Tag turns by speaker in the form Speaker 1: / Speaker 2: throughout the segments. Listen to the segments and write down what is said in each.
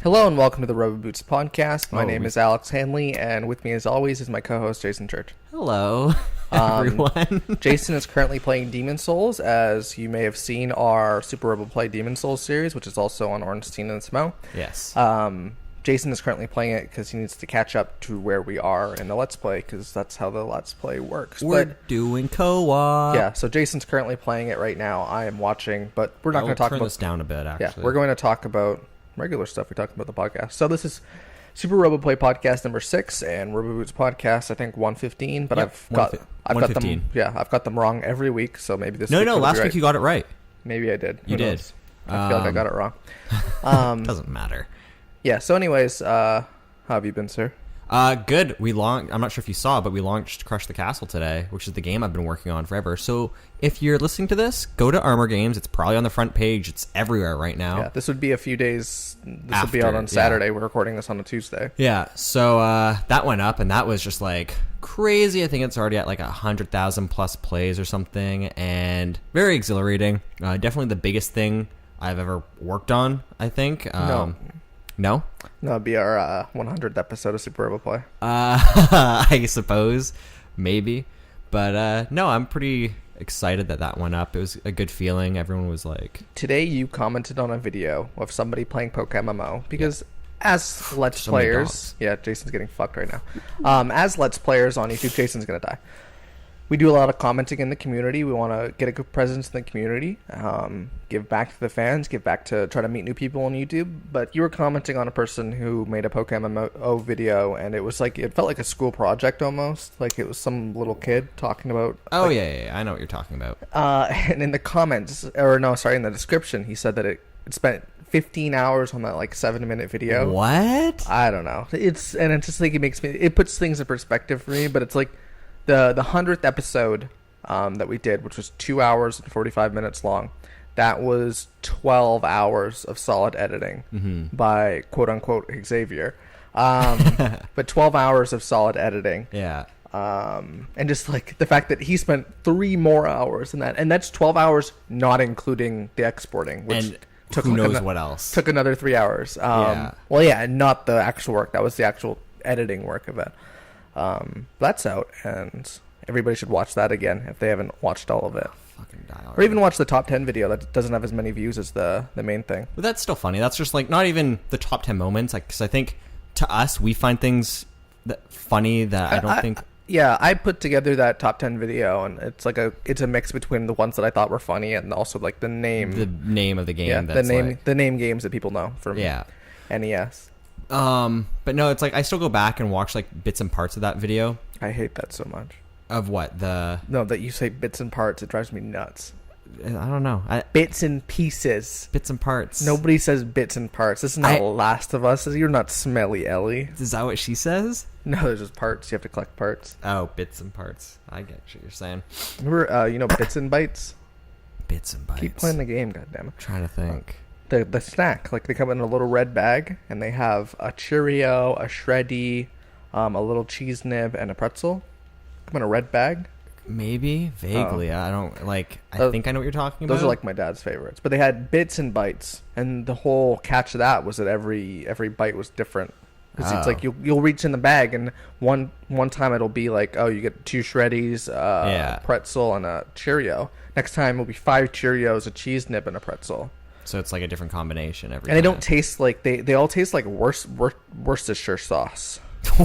Speaker 1: Hello and welcome to the Roboboots Podcast. My name is Alex Hanley, and with me as always is my co-host Jason Church.
Speaker 2: Hello, everyone.
Speaker 1: Jason is currently playing Demon Souls, as you may have seen our SuperRoboPlay Demon Souls series, which is also on Ornstein and Smo.
Speaker 2: Yes.
Speaker 1: Jason is currently playing it because he needs to catch up to where we are in the Let's Play, because that's how the Let's Play works.
Speaker 2: We're doing co-op.
Speaker 1: Yeah, so Jason's currently playing it right now. I am watching, but we're not going to talk about...
Speaker 2: turn this down a bit, actually.
Speaker 1: Yeah, we're going to talk about regular stuff we talked about the podcast. So this is Super RoboPlay podcast number 6 and Roboboots podcast, I think 115. But
Speaker 2: yep,
Speaker 1: I've got them. Yeah, I've got them wrong every week. So maybe this.
Speaker 2: No, last week you got it right.
Speaker 1: Maybe I did.
Speaker 2: You did.
Speaker 1: I feel like I got it wrong.
Speaker 2: Doesn't matter.
Speaker 1: Yeah. So, anyways, how have you been, sir?
Speaker 2: Good. I'm not sure if you saw, but we launched Crush the Castle today, which is the game I've been working on forever. So if you're listening to this, go to Armor Games. It's probably on the front page. It's everywhere right now.
Speaker 1: Yeah, this would be a few days. This would be out on Saturday. Yeah. We're recording this on a Tuesday.
Speaker 2: Yeah. So that went up, and that was just like crazy. I think it's already at like 100,000 plus plays or something, and very exhilarating. Definitely the biggest thing I've ever worked on, I think. No?
Speaker 1: No, it'd be our 100th episode of Super RoboPlay.
Speaker 2: I suppose. Maybe. But no, I'm pretty excited that went up. It was a good feeling. Everyone was like...
Speaker 1: Today you commented on a video of somebody playing PokeMMO because as Let's Players... Yeah, Jason's getting fucked right now. As Let's Players on YouTube, Jason's going to die. We do a lot of commenting in the community. We want to get a good presence in the community, give back to the fans, give back to try to meet new people on YouTube. But you were commenting on a person who made a PokeMMO video, and it was like, it felt like a school project almost. Like it was some little kid talking about...
Speaker 2: Oh, like, yeah, I know what you're talking about.
Speaker 1: And in the comments, in the description, he said that it spent 15 hours on that like 7-minute video.
Speaker 2: What?
Speaker 1: I don't know. It's just like it puts things in perspective for me, but it's like... The 100th episode that we did, which was 2 hours and 45 minutes long, that was 12 hours of solid editing by quote-unquote Xavier. But 12 hours of solid editing.
Speaker 2: Yeah.
Speaker 1: And just like the fact that he spent 3 more hours in that. And that's 12 hours not including the exporting, which
Speaker 2: and took who knows what else.
Speaker 1: Took another 3 hours. Well, yeah, and not the actual work. That was the actual editing work of it. That's out, and everybody should watch that again if they haven't watched all of it.
Speaker 2: Fucking die already.
Speaker 1: Or even watch the top 10 video that doesn't have as many views as the main thing.
Speaker 2: But that's still funny. That's just like not even the top 10 moments, like, because I think to us we find things funny that I don't think.
Speaker 1: Yeah, I put together that top 10 video, and it's a mix between the ones that I thought were funny and also like the name
Speaker 2: of the game.
Speaker 1: Yeah,
Speaker 2: that's
Speaker 1: the name games that people know from NES.
Speaker 2: But no, it's like I still go back and watch like bits and parts of that video.
Speaker 1: I hate that so much.
Speaker 2: Of what? No,
Speaker 1: that you say bits and parts. It drives me nuts.
Speaker 2: I don't know.
Speaker 1: Bits and pieces.
Speaker 2: Bits and parts.
Speaker 1: Nobody says bits and parts. This is not Last of Us. You're not Smelly Ellie.
Speaker 2: Is that what she says?
Speaker 1: No, there's just parts. You have to collect parts.
Speaker 2: Oh, bits and parts. I get what you're saying.
Speaker 1: Remember, Bits and Bytes?
Speaker 2: Bits and Bytes.
Speaker 1: Keep playing the game, goddammit.
Speaker 2: I'm trying to think.
Speaker 1: The snack, like they come in a little red bag, and they have a Cheerio, a Shreddy, a little cheese nib, and a pretzel. Come in a red bag.
Speaker 2: Maybe vaguely. I don't like. I think I know what you're talking about.
Speaker 1: Those are like my dad's favorites. But they had Bits and Bytes, and the whole catch of that was that every bite was different. It's like you'll reach in the bag, and one time it'll be like, oh, you get 2 Shreddies, a pretzel, and a Cheerio. Next time it'll be 5 Cheerios, a cheese nib, and a pretzel. So
Speaker 2: it's like a different combination every time.
Speaker 1: And they don't taste like... They all taste like Worcestershire sauce.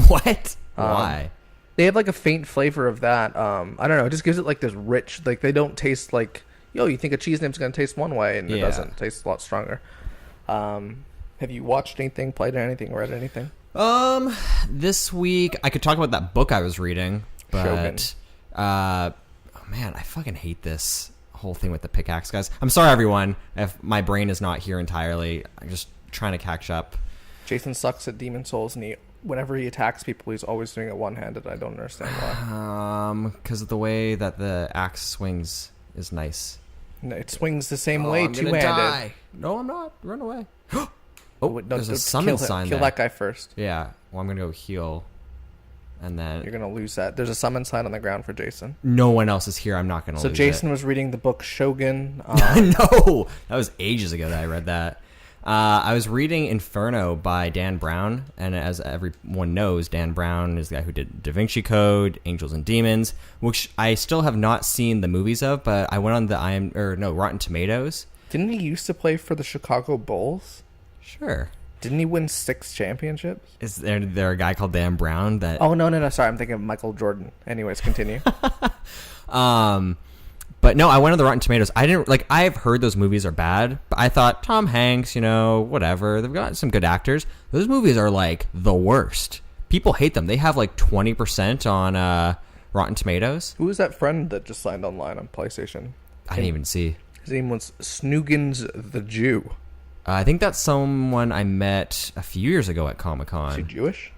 Speaker 2: What? Why?
Speaker 1: They have like a faint flavor of that. I don't know. It just gives it like this rich... Like they don't taste like... you think a cheese nib's going to taste one way, and it doesn't. It tastes a lot stronger. Have you watched anything, played anything, read anything?
Speaker 2: This week... I could talk about that book I was reading, but... Shogun. Oh man, I fucking hate this whole thing with the pickaxe, guys. I'm sorry, everyone, if my brain is not here entirely. I'm just trying to catch up.
Speaker 1: Jason sucks at Demon Souls, and whenever he attacks people, he's always doing it one-handed. I don't understand why.
Speaker 2: Because of the way that the axe swings is nice.
Speaker 1: No, it swings the same way, two-handed. Die.
Speaker 2: No, I'm not. Run away.
Speaker 1: There's a summon sign there. Kill that guy first.
Speaker 2: Yeah. Well, I'm gonna go heal. And then
Speaker 1: you're gonna lose that. There's a summon sign on the ground for Jason.
Speaker 2: No one else is here. I'm not gonna.
Speaker 1: So Jason was reading the book Shogun.
Speaker 2: No, that was ages ago that I read that. I was reading Inferno by Dan Brown, and as everyone knows, Dan Brown is the guy who did Da Vinci Code, Angels and Demons, which I still have not seen the movies of, but I went on the Rotten Tomatoes.
Speaker 1: Didn't he used to play for the Chicago Bulls?
Speaker 2: Sure.
Speaker 1: Didn't he win 6 championships?
Speaker 2: Is there a guy called Dan Brown that...
Speaker 1: Oh, no. Sorry, I'm thinking of Michael Jordan. Anyways, continue.
Speaker 2: But no, I went on the Rotten Tomatoes. I've heard those movies are bad, but I thought Tom Hanks, whatever. They've got some good actors. Those movies are like the worst. People hate them. They have like 20% on Rotten Tomatoes.
Speaker 1: Who was that friend that just signed online on PlayStation?
Speaker 2: I didn't even see.
Speaker 1: His name was Snuggins the Jew.
Speaker 2: I think that's someone I met a few years ago at Comic-Con.
Speaker 1: Is he Jewish?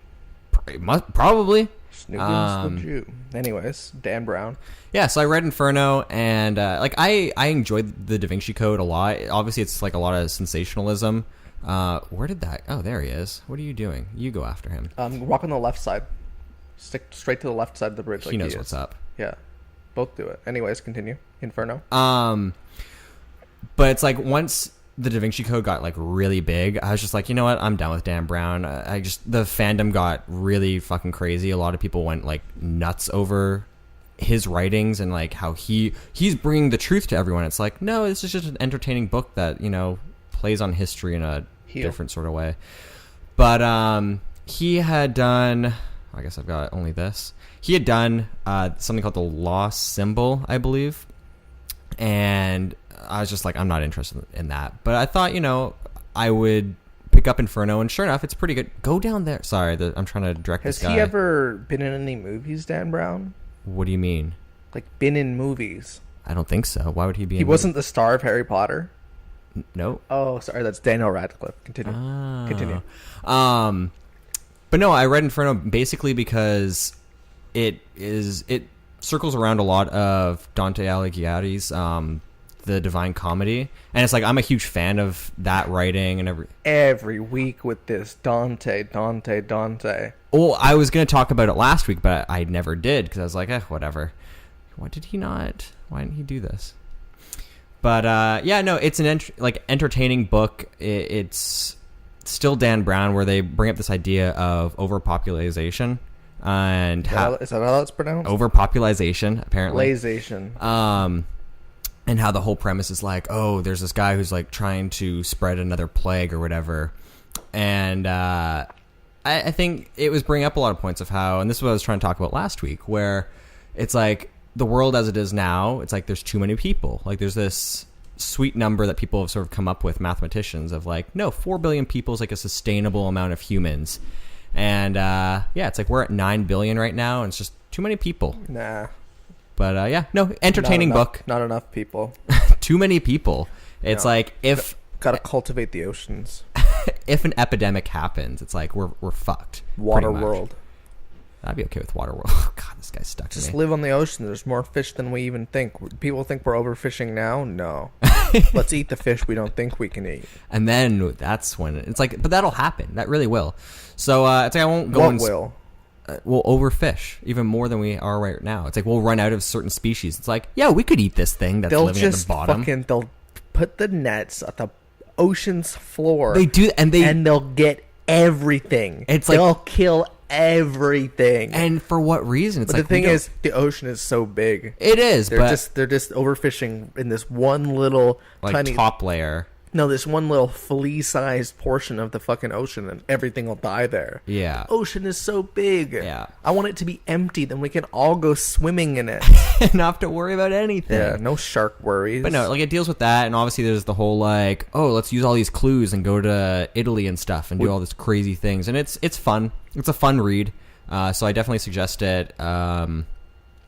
Speaker 2: Probably.
Speaker 1: Snuggins the Jew. Anyways, Dan Brown.
Speaker 2: Yeah, so I read Inferno, and I enjoyed the Da Vinci Code a lot. Obviously, it's like a lot of sensationalism. Where did that... Oh, there he is. What are you doing? You go after him.
Speaker 1: Walk on the left side. Stick straight to the left side of the bridge.
Speaker 2: He knows what's up.
Speaker 1: Yeah. Both do it. Anyways, continue. Inferno.
Speaker 2: But it's like once the Da Vinci Code got like really big, I was just like, you know what? I'm done with Dan Brown. The fandom got really fucking crazy. A lot of people went like nuts over his writings and like how he's bringing the truth to everyone. It's like, no, this is just an entertaining book that, plays on history in a different sort of way. But he had done, I guess I've got only this. He had done something called The Lost Symbol, I believe. And I was just like, I'm not interested in that. But I thought, I would pick up Inferno, and sure enough, it's pretty good. Go down there. Sorry, I'm trying to direct this guy.
Speaker 1: Has he ever been in any movies, Dan Brown?
Speaker 2: What do you mean?
Speaker 1: Like, been in movies?
Speaker 2: I don't think so. Why would he be in
Speaker 1: He wasn't the star of Harry Potter?
Speaker 2: No.
Speaker 1: Oh, sorry, that's Daniel Radcliffe. Continue. Continue.
Speaker 2: But no, I read Inferno basically because it circles around a lot of Dante Alighieri's The Divine Comedy, and it's like I'm a huge fan of that writing and
Speaker 1: every week with this Dante.
Speaker 2: Well, I was going to talk about it last week, but I never did because I was like, whatever. Why didn't he do this? But yeah, no, it's an entertaining book. It's still Dan Brown, where they bring up this idea of overpopulation and
Speaker 1: is that how it's pronounced?
Speaker 2: Overpopulation, apparently.
Speaker 1: Lazation.
Speaker 2: And how the whole premise is like, oh, there's this guy who's like trying to spread another plague or whatever. And I think it was bringing up a lot of points of how, and this is what I was trying to talk about last week, where it's like the world as it is now, it's like there's too many people. Like there's this sweet number that people have sort of come up with, mathematicians, of like, no, 4 billion people is like a sustainable amount of humans. And yeah, it's like we're at 9 billion right now, and it's just too many people.
Speaker 1: Nah.
Speaker 2: But yeah, no, entertaining book.
Speaker 1: Not enough people.
Speaker 2: Too many people. It's like if
Speaker 1: gotta cultivate the oceans.
Speaker 2: If an epidemic happens, it's like we're fucked.
Speaker 1: Water world.
Speaker 2: I'd be okay with water world. Oh, God, this guy's stuck.
Speaker 1: Just live on the ocean. There's more fish than we even think. People think we're overfishing now. No. Let's eat the fish we don't think we can eat.
Speaker 2: And then that's when it's like, but that'll happen. That really will. So it's like I won't go.
Speaker 1: What will?
Speaker 2: We'll overfish even more than we are right now. It's like we'll run out of certain species. It's like, yeah, we could eat this thing that's living at the bottom.
Speaker 1: They'll put the nets at the ocean's floor.
Speaker 2: They do, and
Speaker 1: they'll get everything.
Speaker 2: It's like
Speaker 1: they'll kill everything.
Speaker 2: And for what reason? It's
Speaker 1: but
Speaker 2: like
Speaker 1: the thing is, the ocean is so big.
Speaker 2: It is.
Speaker 1: They're just overfishing in this one little tiny
Speaker 2: top layer.
Speaker 1: No, this one little flea-sized portion of the fucking ocean, and everything will die there.
Speaker 2: Yeah.
Speaker 1: The ocean is so big.
Speaker 2: Yeah.
Speaker 1: I want it to be empty, then we can all go swimming in it.
Speaker 2: And not have to worry about anything.
Speaker 1: Yeah, no shark worries.
Speaker 2: But no, like it deals with that, and obviously there's the whole like, oh, let's use all these clues and go to Italy and stuff and do all this crazy things. And it's fun. It's a fun read. So I definitely suggest it. Yeah.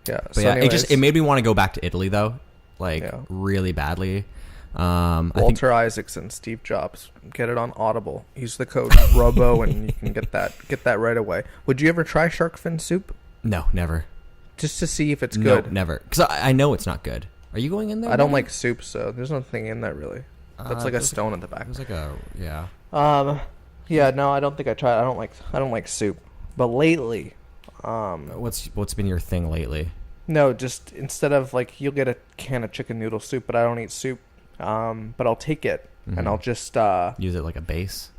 Speaker 2: But so yeah, it made me want to go back to Italy though. Really badly.
Speaker 1: Walter Isaacson, Steve Jobs, get it on Audible. Use the code Robo, and you can get that right away. Would you ever try shark fin soup?
Speaker 2: No, never.
Speaker 1: Just to see if it's good?
Speaker 2: No, never. Because I know it's not good. Are you going in there?
Speaker 1: I don't like soup, so there's nothing in that really. That's like a stone at the back.
Speaker 2: It's like a
Speaker 1: Yeah, no, I don't think I tried. I don't like soup. But lately,
Speaker 2: what's been your thing lately?
Speaker 1: No, just instead of like you'll get a can of chicken noodle soup, but I don't eat soup. But I'll take it and I'll just
Speaker 2: use it like a base.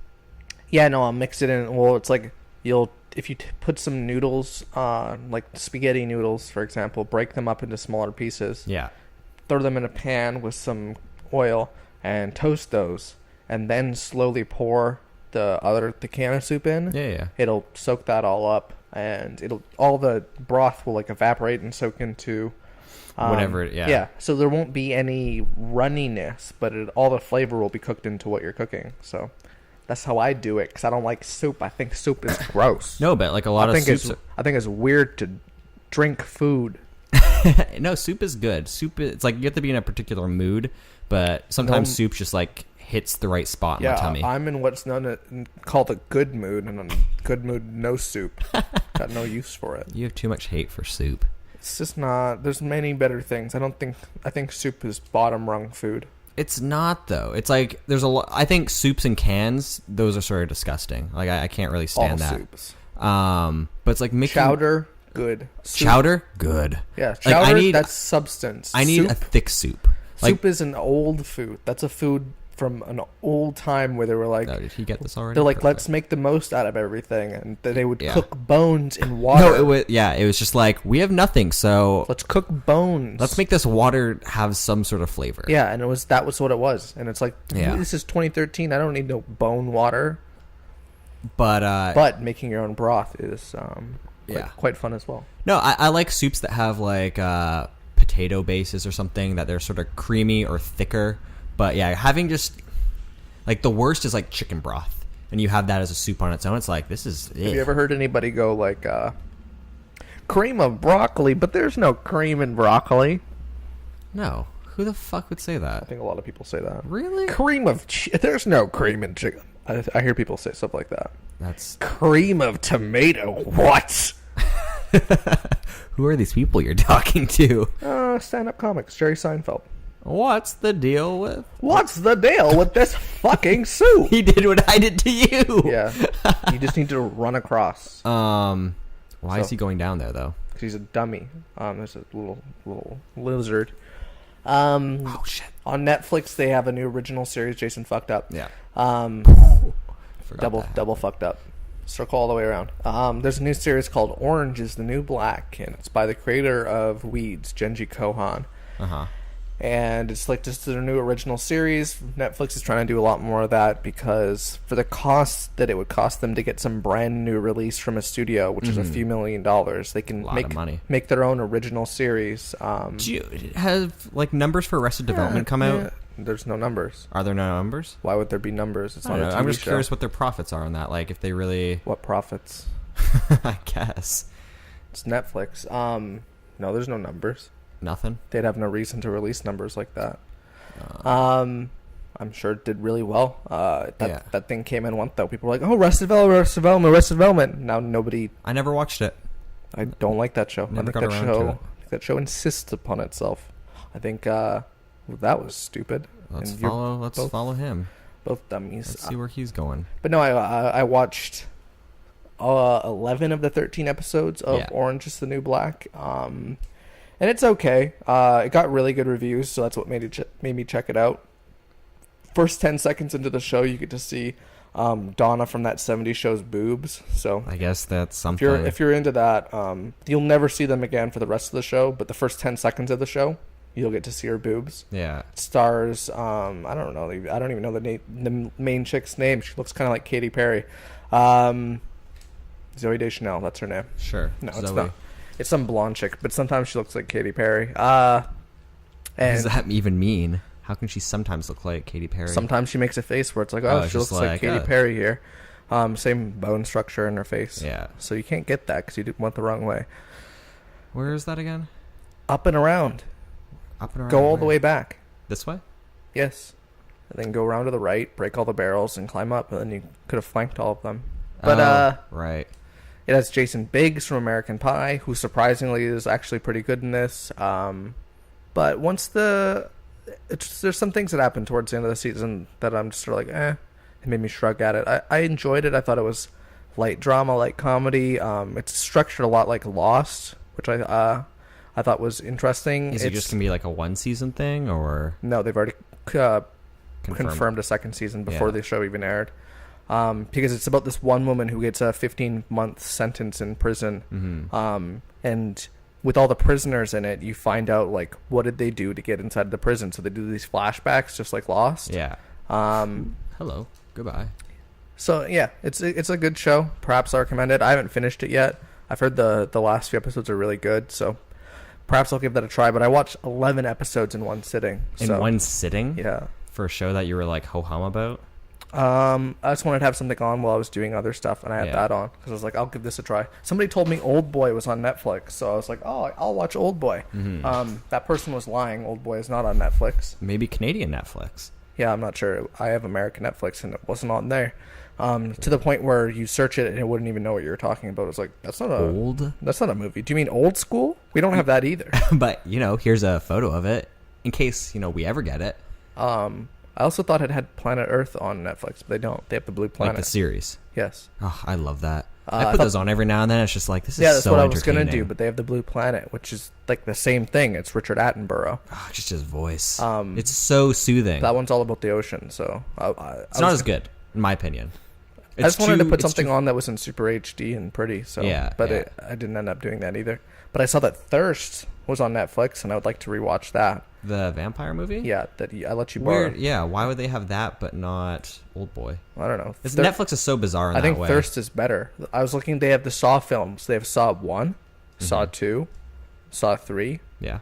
Speaker 1: Yeah, no, I'll mix it in. Well, it's like if you put some noodles, like spaghetti noodles, for example, break them up into smaller pieces.
Speaker 2: Yeah.
Speaker 1: Throw them in a pan with some oil and toast those, and then slowly pour the can of soup in.
Speaker 2: Yeah.
Speaker 1: It'll soak that all up, and all the broth will like evaporate and soak into
Speaker 2: whatever. Yeah.
Speaker 1: Yeah. So there won't be any runniness, but all the flavor will be cooked into what you're cooking. So that's how I do it, because I don't like soup. I think soup is gross.
Speaker 2: No, but like a lot of soups.
Speaker 1: I think it's weird to drink food.
Speaker 2: No, soup is good. It's like you have to be in a particular mood, but sometimes soup just like hits the right spot in my tummy.
Speaker 1: I'm in what's called a good mood, and in a good mood, no soup. Got no use for it.
Speaker 2: You have too much hate for soup.
Speaker 1: It's just not. There's many better things. I think soup is bottom rung food.
Speaker 2: It's not though. It's like there's a lot. I think soups and cans, those are sort of disgusting. Like I can't really stand
Speaker 1: all
Speaker 2: that.
Speaker 1: Soups.
Speaker 2: But it's like making
Speaker 1: chowder. Good. Soup.
Speaker 2: Chowder? Good.
Speaker 1: Yeah, chowder,
Speaker 2: like
Speaker 1: that's substance.
Speaker 2: I need a thick soup.
Speaker 1: Soup is an old food. That's a food from an old time where they were like...
Speaker 2: Oh, did he get this already?
Speaker 1: They're like,
Speaker 2: Perfect.
Speaker 1: let's make the most out of everything. And they would cook bones in water.
Speaker 2: No, it was just like, we have nothing, so...
Speaker 1: Let's cook bones.
Speaker 2: Let's make this water have some sort of flavor.
Speaker 1: Yeah, and that was what it was. And it's like, this is 2013. I don't need no bone water. But making your own broth is... quite fun as well.
Speaker 2: No, I like soups that have like potato bases or something, that they're sort of creamy or thicker. But yeah, having just like the worst is like chicken broth, and you have that as a soup on its own. It's like, this is.
Speaker 1: Have you ever heard anybody go like cream of broccoli? But there's no cream in broccoli.
Speaker 2: No, who the fuck would say that?
Speaker 1: I think a lot of people say that.
Speaker 2: Really?
Speaker 1: There's no cream in chicken. I hear people say stuff like that.
Speaker 2: That's
Speaker 1: cream of tomato. What?
Speaker 2: Who are these people you're talking to?
Speaker 1: Stand-up comics. Jerry Seinfeld.
Speaker 2: What's the deal with
Speaker 1: this fucking soup?
Speaker 2: He did what I did to you.
Speaker 1: Yeah. You just need to run across.
Speaker 2: Why is he going down there though?
Speaker 1: Because he's a dummy. There's a little lizard.
Speaker 2: Oh shit.
Speaker 1: On Netflix they have a new original series, Jason Fucked Up.
Speaker 2: Yeah.
Speaker 1: Double fucked up. Circle all the way around. There's a new series called Orange is the New Black, and it's by the creator of Weeds, Genji Kohan. And it's like just a new original series. Netflix is trying to do a lot more of that, because for the cost that it would cost them to get some brand new release from a studio, which is a few $1 million, they can make their own original series.
Speaker 2: Do you have like numbers for Arrested Development come out?
Speaker 1: Yeah. There's no numbers.
Speaker 2: Are there no numbers?
Speaker 1: Why would there be numbers? It's not a TV
Speaker 2: I'm just
Speaker 1: show.
Speaker 2: curious what their profits are on that. Like if they really...
Speaker 1: What profits?
Speaker 2: I guess.
Speaker 1: It's Netflix. No, there's no numbers.
Speaker 2: Nothing?
Speaker 1: They'd have no reason to release numbers like that. I'm sure it did really well. That thing came in once, though. People were like, oh, Arrested Development. Now nobody...
Speaker 2: I never watched it.
Speaker 1: I don't like that show.
Speaker 2: Never got around to it.
Speaker 1: That show insists upon itself. I think that was stupid.
Speaker 2: Let's follow him.
Speaker 1: Both dummies.
Speaker 2: Let's see where he's going.
Speaker 1: But no, I watched 11 of the 13 episodes of Orange is the New Black. And it's okay. It got really good reviews, so that's what made me check it out. First 10 seconds into the show, you get to see Donna from that 70s show's boobs. So
Speaker 2: I guess that's something.
Speaker 1: If you're into that, you'll never see them again for the rest of the show. But the first 10 seconds of the show, you'll get to see her boobs.
Speaker 2: Yeah.
Speaker 1: It stars, I don't know. I don't even know the main chick's name. She looks kind of like Katy Perry. Zooey Deschanel, that's her name.
Speaker 2: Sure.
Speaker 1: No,
Speaker 2: Zoe.
Speaker 1: it's not. It's some blonde chick, but sometimes she looks like Katy Perry.
Speaker 2: What does that even mean? How can she sometimes look like Katy Perry?
Speaker 1: Sometimes she makes a face where it's like, she looks like Katy Perry here. Same bone structure in her face.
Speaker 2: Yeah.
Speaker 1: So you can't get that because you went the wrong way.
Speaker 2: Where is that again?
Speaker 1: Up and around.
Speaker 2: Up and around.
Speaker 1: Go all the way back.
Speaker 2: This way?
Speaker 1: Yes. And then go around to the right, break all the barrels, and climb up. And then you could have flanked all of them. But
Speaker 2: right.
Speaker 1: It has Jason Biggs from American Pie, who surprisingly is actually pretty good in this. But once there's some things that happen towards the end of the season that I'm just sort of like, It made me shrug at it. I enjoyed it. I thought it was light drama, light comedy. It's structured a lot like Lost, which I thought was interesting.
Speaker 2: Is it just going to be like a one-season thing, or...?
Speaker 1: No, they've already confirmed a second season before the show even aired. Because it's about this one woman who gets a 15-month sentence in prison. And with all the prisoners in it, you find out, like, what did they do to get inside the prison. So they do these flashbacks, just like Lost.
Speaker 2: Yeah. Hello. Goodbye.
Speaker 1: So, yeah, it's a good show. Perhaps I recommend it. I haven't finished it yet. I've heard the last few episodes are really good, so perhaps I'll give that a try. But I watched 11 episodes in one sitting.
Speaker 2: In one sitting?
Speaker 1: Yeah.
Speaker 2: For a show that you were, like, ho-hum about?
Speaker 1: I just wanted to have something on while I was doing other stuff, and I had that on because I was like, I'll give this a try. Somebody told me Old Boy was on Netflix, so I was like, oh, I'll watch Old Boy. That person was lying. Old Boy is not on Netflix.
Speaker 2: Maybe Canadian Netflix.
Speaker 1: Yeah, I'm not sure. I have American Netflix, and it wasn't on there. To the point where you search it and it wouldn't even know what you were talking about. It's like, that's not a movie. Do you mean Old School? We don't have that either.
Speaker 2: But, here's a photo of it in case, we ever get it.
Speaker 1: I also thought it had Planet Earth on Netflix, but they don't. They have the Blue Planet.
Speaker 2: Like the series.
Speaker 1: Yes.
Speaker 2: Oh, I love that. I put those on every now and then. It's just like, this is so
Speaker 1: that's what I was
Speaker 2: going to
Speaker 1: do, but they have the Blue Planet, which is like the same thing. It's Richard Attenborough.
Speaker 2: Oh, just his voice. It's so soothing.
Speaker 1: That one's all about the ocean, so...
Speaker 2: it's not as good, in my opinion.
Speaker 1: I just wanted to put something on that was in super HD and pretty, so... But I didn't end up doing that either. But I saw that Thirst was on Netflix, and I would like to rewatch that.
Speaker 2: The vampire movie?
Speaker 1: Yeah, that I let you borrow.
Speaker 2: Weird. Yeah, why would they have that but not Old Boy?
Speaker 1: I don't know.
Speaker 2: Netflix is so bizarre in that way.
Speaker 1: I think Thirst is better. I was looking, they have the Saw films. They have Saw 1, Saw 2, Saw 3.
Speaker 2: Yeah.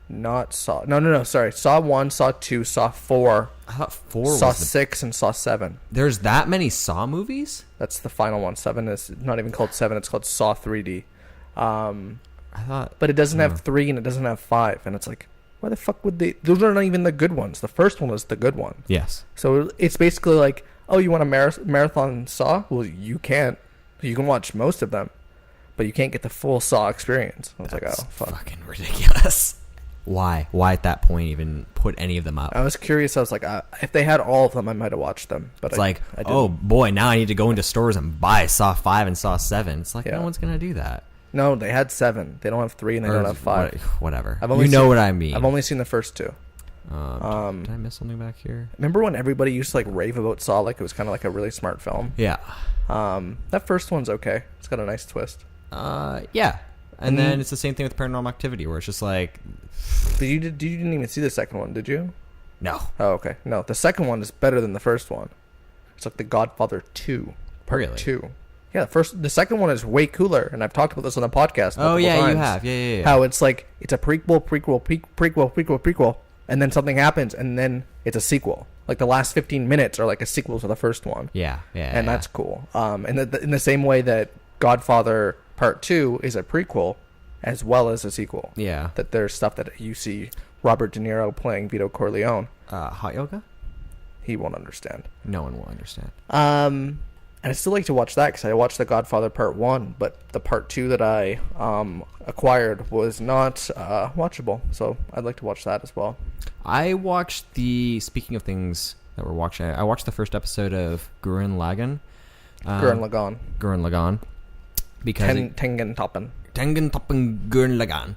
Speaker 1: Not Saw... No, sorry. Saw 1, Saw 2, Saw 4.
Speaker 2: I thought 4
Speaker 1: Saw 6, and Saw 7.
Speaker 2: There's that many Saw movies?
Speaker 1: That's the final one. 7 is not even called 7. It's called Saw 3D.
Speaker 2: I thought...
Speaker 1: But it doesn't have 3 and it doesn't have 5. And it's like... Why the fuck would they... Those are not even the good ones. The first one was the good one.
Speaker 2: Yes.
Speaker 1: So it's basically like, oh, you want a marathon Saw? Well, you can't. You can watch most of them, but you can't get the full Saw experience. I was like, oh, fuck.
Speaker 2: Fucking ridiculous. Why? Why at that point even put any of them up?
Speaker 1: I was curious. I was like, if they had all of them, I might have watched them. But
Speaker 2: it's I oh boy, now I need to go into stores and buy Saw 5 and Saw 7. It's like, no one's going to do that.
Speaker 1: No, they had 7. They don't have 3 and they don't have 5.
Speaker 2: Whatever. What I mean.
Speaker 1: I've only seen the first 2.
Speaker 2: Did I miss something back here?
Speaker 1: Remember when everybody used to like rave about Saw like it was kind of like a really smart film?
Speaker 2: Yeah.
Speaker 1: That first one's okay. It's got a nice twist.
Speaker 2: Yeah. And then it's the same thing with Paranormal Activity where it's just like...
Speaker 1: You didn't even see the second one, did you?
Speaker 2: No.
Speaker 1: Oh, okay. No, the second one is better than the first one. It's like The Godfather 2. Part 2. Yeah, the second one is way cooler, and I've talked about this on the podcast.
Speaker 2: Oh yeah,
Speaker 1: times,
Speaker 2: you have. Yeah.
Speaker 1: How it's like it's a prequel, and then something happens, and then it's a sequel. Like the last 15 minutes are like a sequel to the first one.
Speaker 2: Yeah.
Speaker 1: And that's cool. And in the same way that Godfather Part 2 is a prequel as well as a sequel.
Speaker 2: Yeah.
Speaker 1: That there's stuff that you see Robert De Niro playing Vito Corleone.
Speaker 2: Hot yoga?
Speaker 1: He won't understand.
Speaker 2: No one will understand.
Speaker 1: And I still like to watch that because I watched The Godfather Part 1, but the Part 2 that I acquired was not watchable. So I'd like to watch that as well.
Speaker 2: I watched speaking of things that we're watching, I watched the first episode of Gurren Lagann.
Speaker 1: Gurren
Speaker 2: Lagann. Because
Speaker 1: Tengen Toppen
Speaker 2: Gurren Lagann.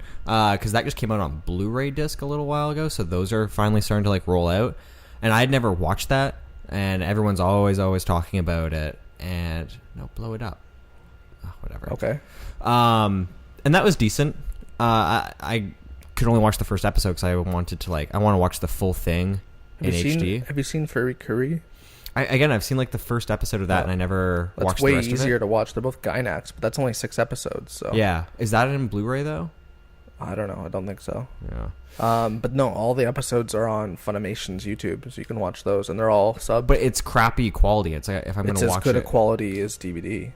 Speaker 2: Because that just came out on Blu-ray disc a little while ago, so those are finally starting to like roll out. And I'd never watched that, and everyone's always talking about it. And no, blow it up. Oh, whatever.
Speaker 1: Okay.
Speaker 2: And that was decent. I could only watch the first episode because I wanted to I want to watch the full thing in HD.
Speaker 1: Have you seen Furry Curry?
Speaker 2: I've seen like the first episode of that, and I never watched the rest of it.
Speaker 1: That's way easier to watch. They're both Gainax, but that's only 6 episodes. So
Speaker 2: yeah, is that in Blu-ray though?
Speaker 1: I don't know. I don't think so.
Speaker 2: Yeah.
Speaker 1: But no, all the episodes are on Funimation's YouTube, so you can watch those, and they're all subbed.
Speaker 2: But it's crappy quality. It's like if I'm going to watch it,
Speaker 1: it's as good a quality as DVD.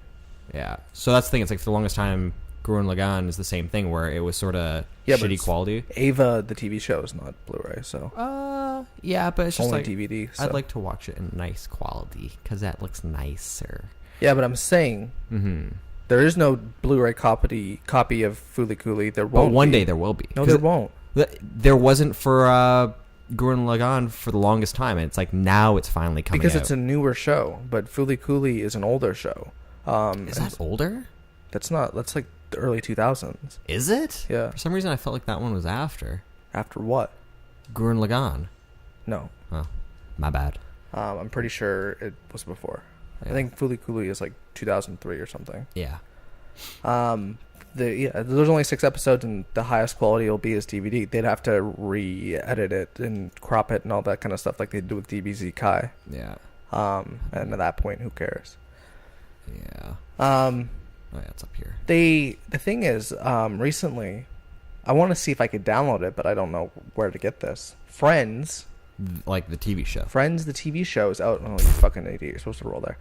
Speaker 2: Yeah. So that's the thing. It's like for the longest time, Gurren Lagann is the same thing where it was sort of shitty quality.
Speaker 1: Ava, the TV show, is not Blu-ray, so.
Speaker 2: Yeah, but it's just
Speaker 1: only
Speaker 2: like
Speaker 1: DVD. So.
Speaker 2: I'd like to watch it in nice quality because that looks nicer.
Speaker 1: Yeah, but I'm saying.
Speaker 2: Mm-hmm.
Speaker 1: There is no Blu-ray copy of Fooly Cooly. There won't.
Speaker 2: But one day there will be.
Speaker 1: No, there won't.
Speaker 2: There wasn't for Gurren Lagann for the longest time. And it's like now it's finally coming
Speaker 1: because
Speaker 2: out.
Speaker 1: it's a newer show, but Fooly Cooly is an older show.
Speaker 2: Is that older?
Speaker 1: That's like the early 2000s.
Speaker 2: Is it?
Speaker 1: Yeah.
Speaker 2: For some reason I felt like that one was after.
Speaker 1: After what?
Speaker 2: Gurren Lagann.
Speaker 1: No.
Speaker 2: Oh. My bad.
Speaker 1: I'm pretty sure it was before.
Speaker 2: Yeah.
Speaker 1: I think Fooly Cooley is like 2003 or something.
Speaker 2: Yeah.
Speaker 1: There's only 6 episodes, and the highest quality will be as DVD. They'd have to re-edit it and crop it and all that kind of stuff like they do with DBZ Kai.
Speaker 2: Yeah.
Speaker 1: And at that point, who cares?
Speaker 2: Yeah. Oh yeah, it's up here.
Speaker 1: The thing is, recently, I want to see if I could download it, but I don't know where to get this. Friends,
Speaker 2: like the TV show.
Speaker 1: Friends, the TV show is out. Oh, you fucking idiot! You're supposed to roll there.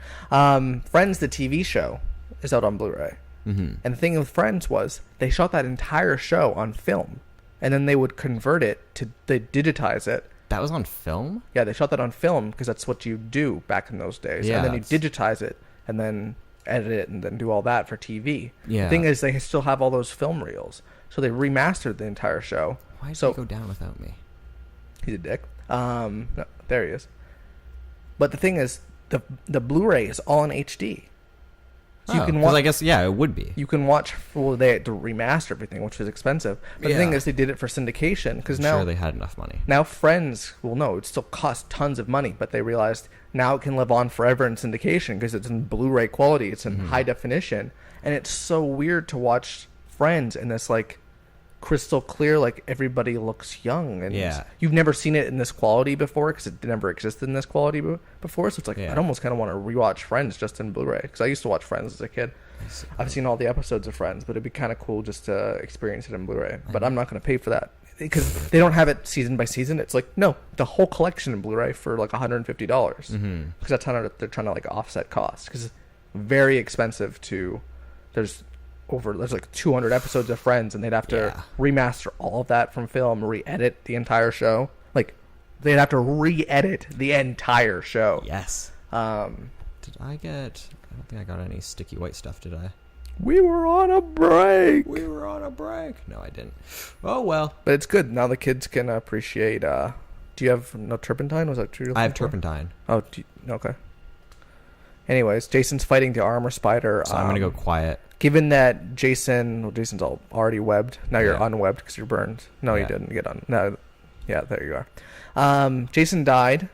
Speaker 1: Friends, the TV show, is out on Blu-ray. Mm-hmm. And the thing with Friends was they shot that entire show on film, and then they would convert it to they digitize it.
Speaker 2: That was on film?
Speaker 1: Yeah, they shot that on film because that's what you do back in those days.
Speaker 2: Yeah,
Speaker 1: and then you digitize it and then edit it and then do all that for TV.
Speaker 2: Yeah.
Speaker 1: The thing is, they still have all those film reels, so they remastered the entire show.
Speaker 2: Why did he go down without me?
Speaker 1: He's a dick. No, there he is. But the thing is, the Blu-ray is all in HD. So you can watch.
Speaker 2: I guess it would be.
Speaker 1: You can watch. Well, they had to remaster everything, which was expensive. But the thing is, they did it for syndication because now
Speaker 2: sure they had enough money.
Speaker 1: Now Friends, well, no, it still cost tons of money, but they realized now it can live on forever in syndication because it's in Blu-ray quality, it's in high definition, and it's so weird to watch Friends in this like crystal clear, like everybody looks young, and you've never seen it in this quality before because it never existed in this quality before. So it's like I'd almost kind of want to rewatch Friends just in Blu-ray because I used to watch Friends as a kid. I've seen all the episodes of Friends, but it'd be kind of cool just to experience it in Blu-ray. But I'm not going to pay for that because they don't have it season by season. It's like no, the whole collection in Blu-ray for like $150 because that's how they're trying to like offset costs because it's very expensive to. There's like 200 episodes of Friends, and they'd have to remaster all of that from film, re-edit the entire show. Like they'd have to re-edit the entire show.
Speaker 2: Yes. Did I get? I don't think I got any sticky white stuff. Did I?
Speaker 1: We were on a break.
Speaker 2: No, I didn't. Oh well.
Speaker 1: But it's good now. The kids can appreciate. Do you have no turpentine? Was that true?
Speaker 2: I have turpentine.
Speaker 1: Oh, okay. Anyways, Jason's fighting the armor spider.
Speaker 2: So I'm gonna go quiet.
Speaker 1: Given that Jason's already webbed. Now you're unwebbed because you're burned. No, you didn't get on. No, yeah, there you are. Jason died.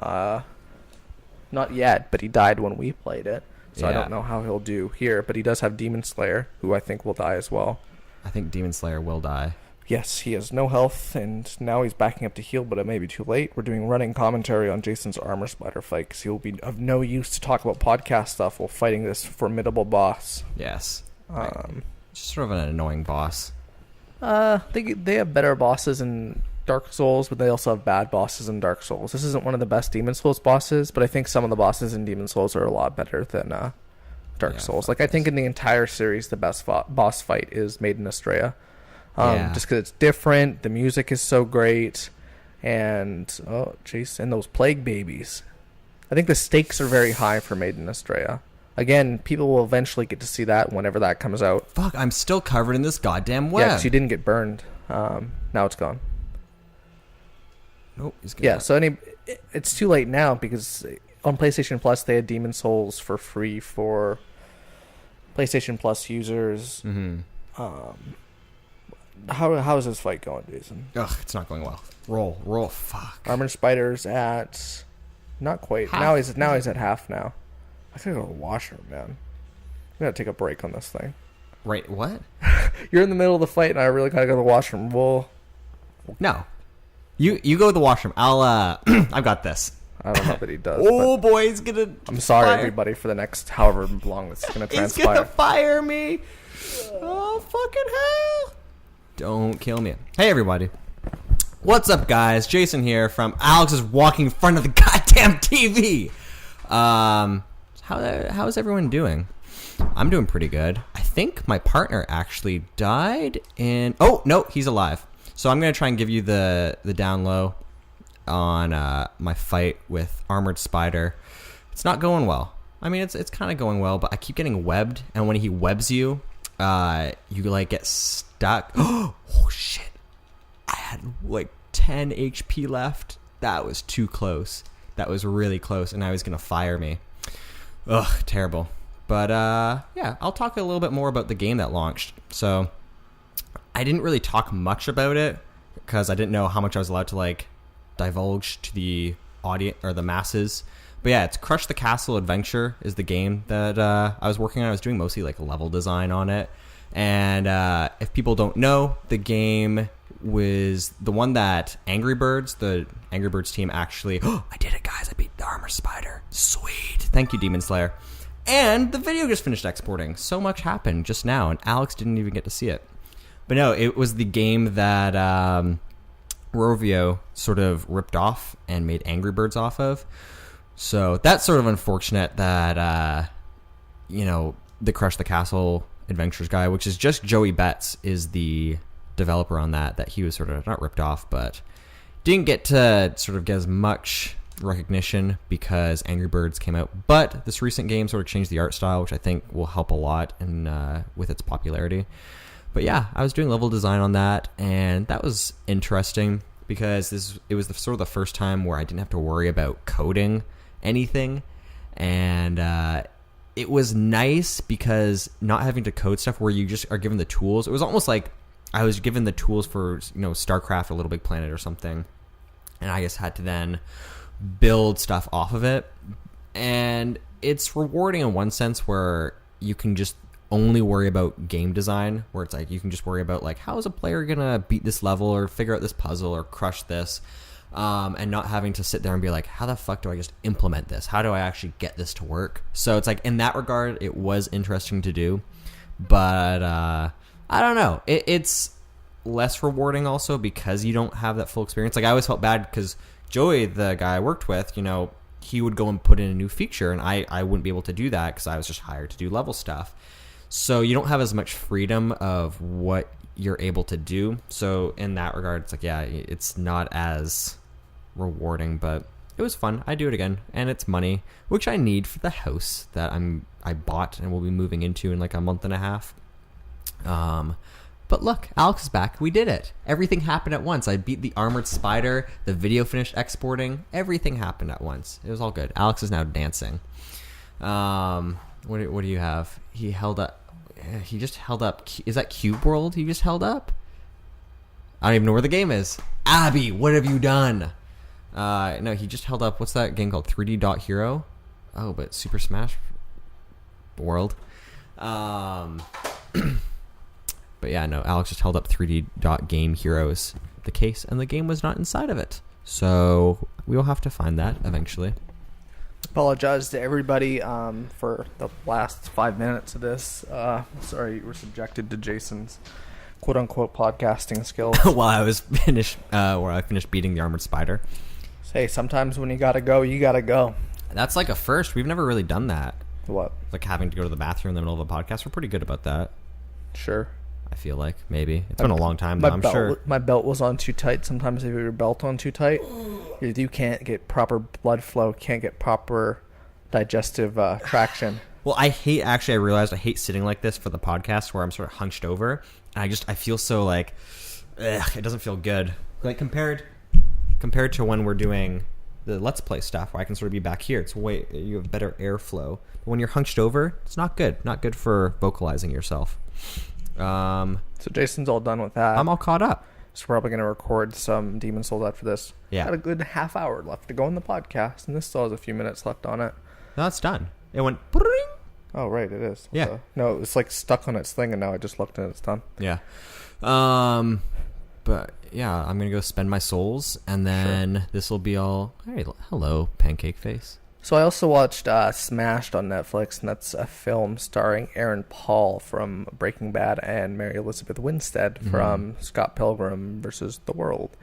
Speaker 1: Not yet, but he died when we played it. So I don't know how he'll do here. But he does have Demon Slayer, who I think will die as well.
Speaker 2: I think Demon Slayer will die.
Speaker 1: Yes, he has no health, and now he's backing up to heal, but it may be too late. We're doing running commentary on Jason's armor spider fight, because he'll be of no use to talk about podcast stuff while fighting this formidable boss.
Speaker 2: Yes. Just sort of an annoying boss.
Speaker 1: They have better bosses in Dark Souls, but they also have bad bosses in Dark Souls. This isn't one of the best Demon Souls bosses, but I think some of the bosses in Demon Souls are a lot better than Dark Souls. Like, I think in the entire series, the best boss fight is Maiden Estrella. Just because it's different, the music is so great, and and those plague babies. I think the stakes are very high for Maiden Estrella. Again, people will eventually get to see that whenever that comes out.
Speaker 2: Fuck, I'm still covered in this goddamn web.
Speaker 1: Yeah, because you didn't get burned. Now it's gone.
Speaker 2: Nope, he's gone.
Speaker 1: So it's too late now because on PlayStation Plus they had Demon Souls for free for PlayStation Plus users. Mm-hmm. How is this fight going, Jason?
Speaker 2: Ugh, it's not going well. Roll, fuck.
Speaker 1: Armored Spider's at not quite.
Speaker 2: Half.
Speaker 1: Now he's at half now. I gotta go to the washroom, man. I'm gonna take a break on this thing.
Speaker 2: Right, what?
Speaker 1: You're in the middle of the fight, and I really gotta go to the washroom. Well,
Speaker 2: no. You go to the washroom. I'll I've got this.
Speaker 1: I don't know that he does.
Speaker 2: Boy, he's gonna.
Speaker 1: I'm sorry, everybody, for the next however long this is gonna transpire.
Speaker 2: He's gonna fire me. Oh fucking hell! Don't kill me. Hey everybody. What's up, guys? Jason here from Alex is walking in front of the goddamn TV. How is everyone doing? I'm doing pretty good. I think my partner actually died in... Oh, no, he's alive. So I'm going to try and give you the down low on my fight with Armored Spider. It's not going well. I mean, it's kind of going well, but I keep getting webbed, and when he webs you, you like get stuck. Oh shit. I had like 10 HP left. That was too close. That was really close, and now he's going to fire me. Ugh, terrible. But yeah, I'll talk a little bit more about the game that launched. So I didn't really talk much about it because I didn't know how much I was allowed to like divulge to the audience or the masses. But yeah, it's Crush the Castle Adventure is the game that I was working on. I was doing mostly like level design on it. And if people don't know, the game was the one that the Angry Birds team actually... Oh, I did it, guys. I beat the Armor Spider. Sweet. Thank you, Demon Slayer. And the video just finished exporting. So much happened just now, and Alex didn't even get to see it. But no, it was the game that Rovio sort of ripped off and made Angry Birds off of. So that's sort of unfortunate that, the Crush the Castle Adventures guy, which is just Joey Betts, is the developer on that he was sort of not ripped off, but didn't get to sort of get as much recognition because Angry Birds came out. But this recent game sort of changed the art style, which I think will help a lot with its popularity. But yeah, I was doing level design on that, and that was interesting because it was sort of the first time where I didn't have to worry about coding anything, and it was nice because not having to code stuff where you just are given the tools. It was almost like I was given the tools for StarCraft or Little Big Planet or something, and I just had to then build stuff off of it. And it's rewarding in one sense where you can just only worry about game design, where it's like you can just worry about like how is a player gonna beat this level or figure out this puzzle or crush this, and not having to sit there and be like, how the fuck do I just implement this? How do I actually get this to work? So it's like in that regard, it was interesting to do, but I don't know. It's less rewarding also because you don't have that full experience. Like I always felt bad because Joey, the guy I worked with, he would go and put in a new feature, and I wouldn't be able to do that because I was just hired to do level stuff. So you don't have as much freedom of what you're able to do. So in that regard, it's like, yeah, it's not as rewarding, but it was fun. I do it again, and it's money, which I need for the house that I bought and will be moving into in like a month and a half. But look, Alex is back. We did it. Everything happened at once. I beat the Armored Spider. The video finished exporting. Everything happened at once. It was all good. Alex is now dancing. What do you have? He just held up. Is that Cube World he just held up? I don't even know where the game is. Abby, what have you done? No, he just held up. What's that game called? 3D Dot Hero? Oh, but Super Smash World. But yeah, no, Alex just held up 3D Dot Game Heroes, the case, and the game was not inside of it. So we will have to find that eventually.
Speaker 1: Apologize to everybody for the last 5 minutes of this. Sorry you were subjected to Jason's quote-unquote podcasting skills.
Speaker 2: While I was finished beating the Armored Spider.
Speaker 1: Hey, sometimes when you gotta go, you gotta go.
Speaker 2: That's like a first. We've never really done that.
Speaker 1: What?
Speaker 2: Like having to go to the bathroom in the middle of a podcast. We're pretty good about that.
Speaker 1: Sure.
Speaker 2: I feel like maybe it's been a long time though, I'm sure.
Speaker 1: My belt was on too tight. Sometimes if you have your belt on too tight, you can't get proper blood flow, can't get proper digestive traction.
Speaker 2: Well, I realized I hate sitting like this for the podcast where I'm sort of hunched over, and I feel so like, it doesn't feel good. Like compared to when we're doing the Let's Play stuff where I can sort of be back here, you have better airflow. But when you're hunched over, it's not good. Not good for vocalizing yourself.
Speaker 1: So Jason's all done with that.
Speaker 2: I'm all caught up.
Speaker 1: So we're probably going to record some Demon Souls after this.
Speaker 2: Yeah.
Speaker 1: Got a good half hour left to go in the podcast, and this still has a few minutes left on it.
Speaker 2: No, it's done. It went...
Speaker 1: Oh, right, it is.
Speaker 2: Yeah.
Speaker 1: No, it's like stuck on its thing, and now I just looked and it's done.
Speaker 2: Yeah. But yeah, I'm going to go spend my souls, and then this will be all... Hey, hello, Pancake Face.
Speaker 1: So I also watched Smashed on Netflix, and that's a film starring Aaron Paul from Breaking Bad and Mary Elizabeth Winstead from Scott Pilgrim vs. the World,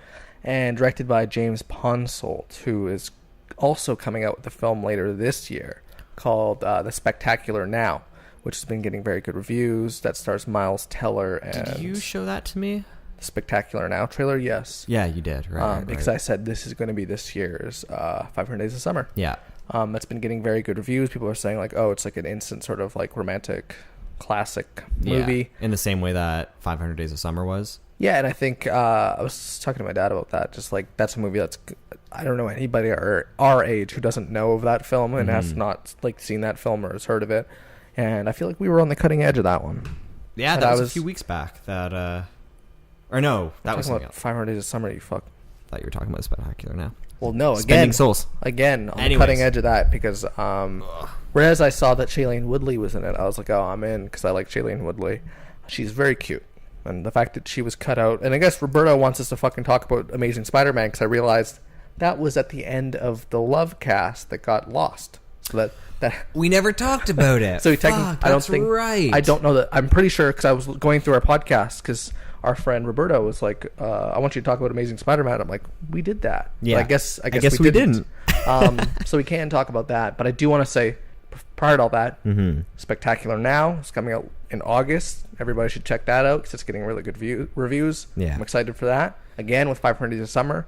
Speaker 1: and directed by James Ponsoldt, who is also coming out with a film later this year called The Spectacular Now, which has been getting very good reviews. That stars Miles Teller. And
Speaker 2: did you show that to me?
Speaker 1: The Spectacular Now trailer, yes.
Speaker 2: Yeah, you did, right?
Speaker 1: Because I said this is going to be this year's 500 Days of Summer.
Speaker 2: Yeah.
Speaker 1: That's been getting very good reviews. People are saying like, oh, it's like an instant sort of like romantic classic movie.
Speaker 2: In the same way that 500 Days of Summer was.
Speaker 1: Yeah, and I think I was talking to my dad about that. Just like that's a movie that's, I don't know anybody our age who doesn't know of that film and has not like seen that film or has heard of it. And I feel like we were on the cutting edge of that one.
Speaker 2: Yeah, that was a few weeks back. That or no, that was
Speaker 1: about 500 Days of Summer. You fuck.
Speaker 2: thought you were talking about Spectacular now.
Speaker 1: Well, no,
Speaker 2: Spending Souls.
Speaker 1: Again, on the cutting edge of that, because whereas I saw that Shailene Woodley was in it, I was like, oh, I'm in, because I like Shailene Woodley. She's very cute. And the fact that she was cut out, and I guess Roberto wants us to fucking talk about Amazing Spider-Man, because I realized that was at the end of the Love cast that got lost. So that
Speaker 2: we never talked about it.
Speaker 1: So I don't know that. I'm pretty sure, because I was going through our podcast, because our friend Roberto was like, I want you to talk about Amazing Spider-Man. I'm like, we did that.
Speaker 2: Yeah.
Speaker 1: But I guess we didn't. So we can talk about that. But I do want to say, prior to all that, Spectacular Now is coming out in August. Everybody should check that out, because it's getting really good reviews.
Speaker 2: Yeah.
Speaker 1: I'm excited for that. Again, with 500 Days of Summer.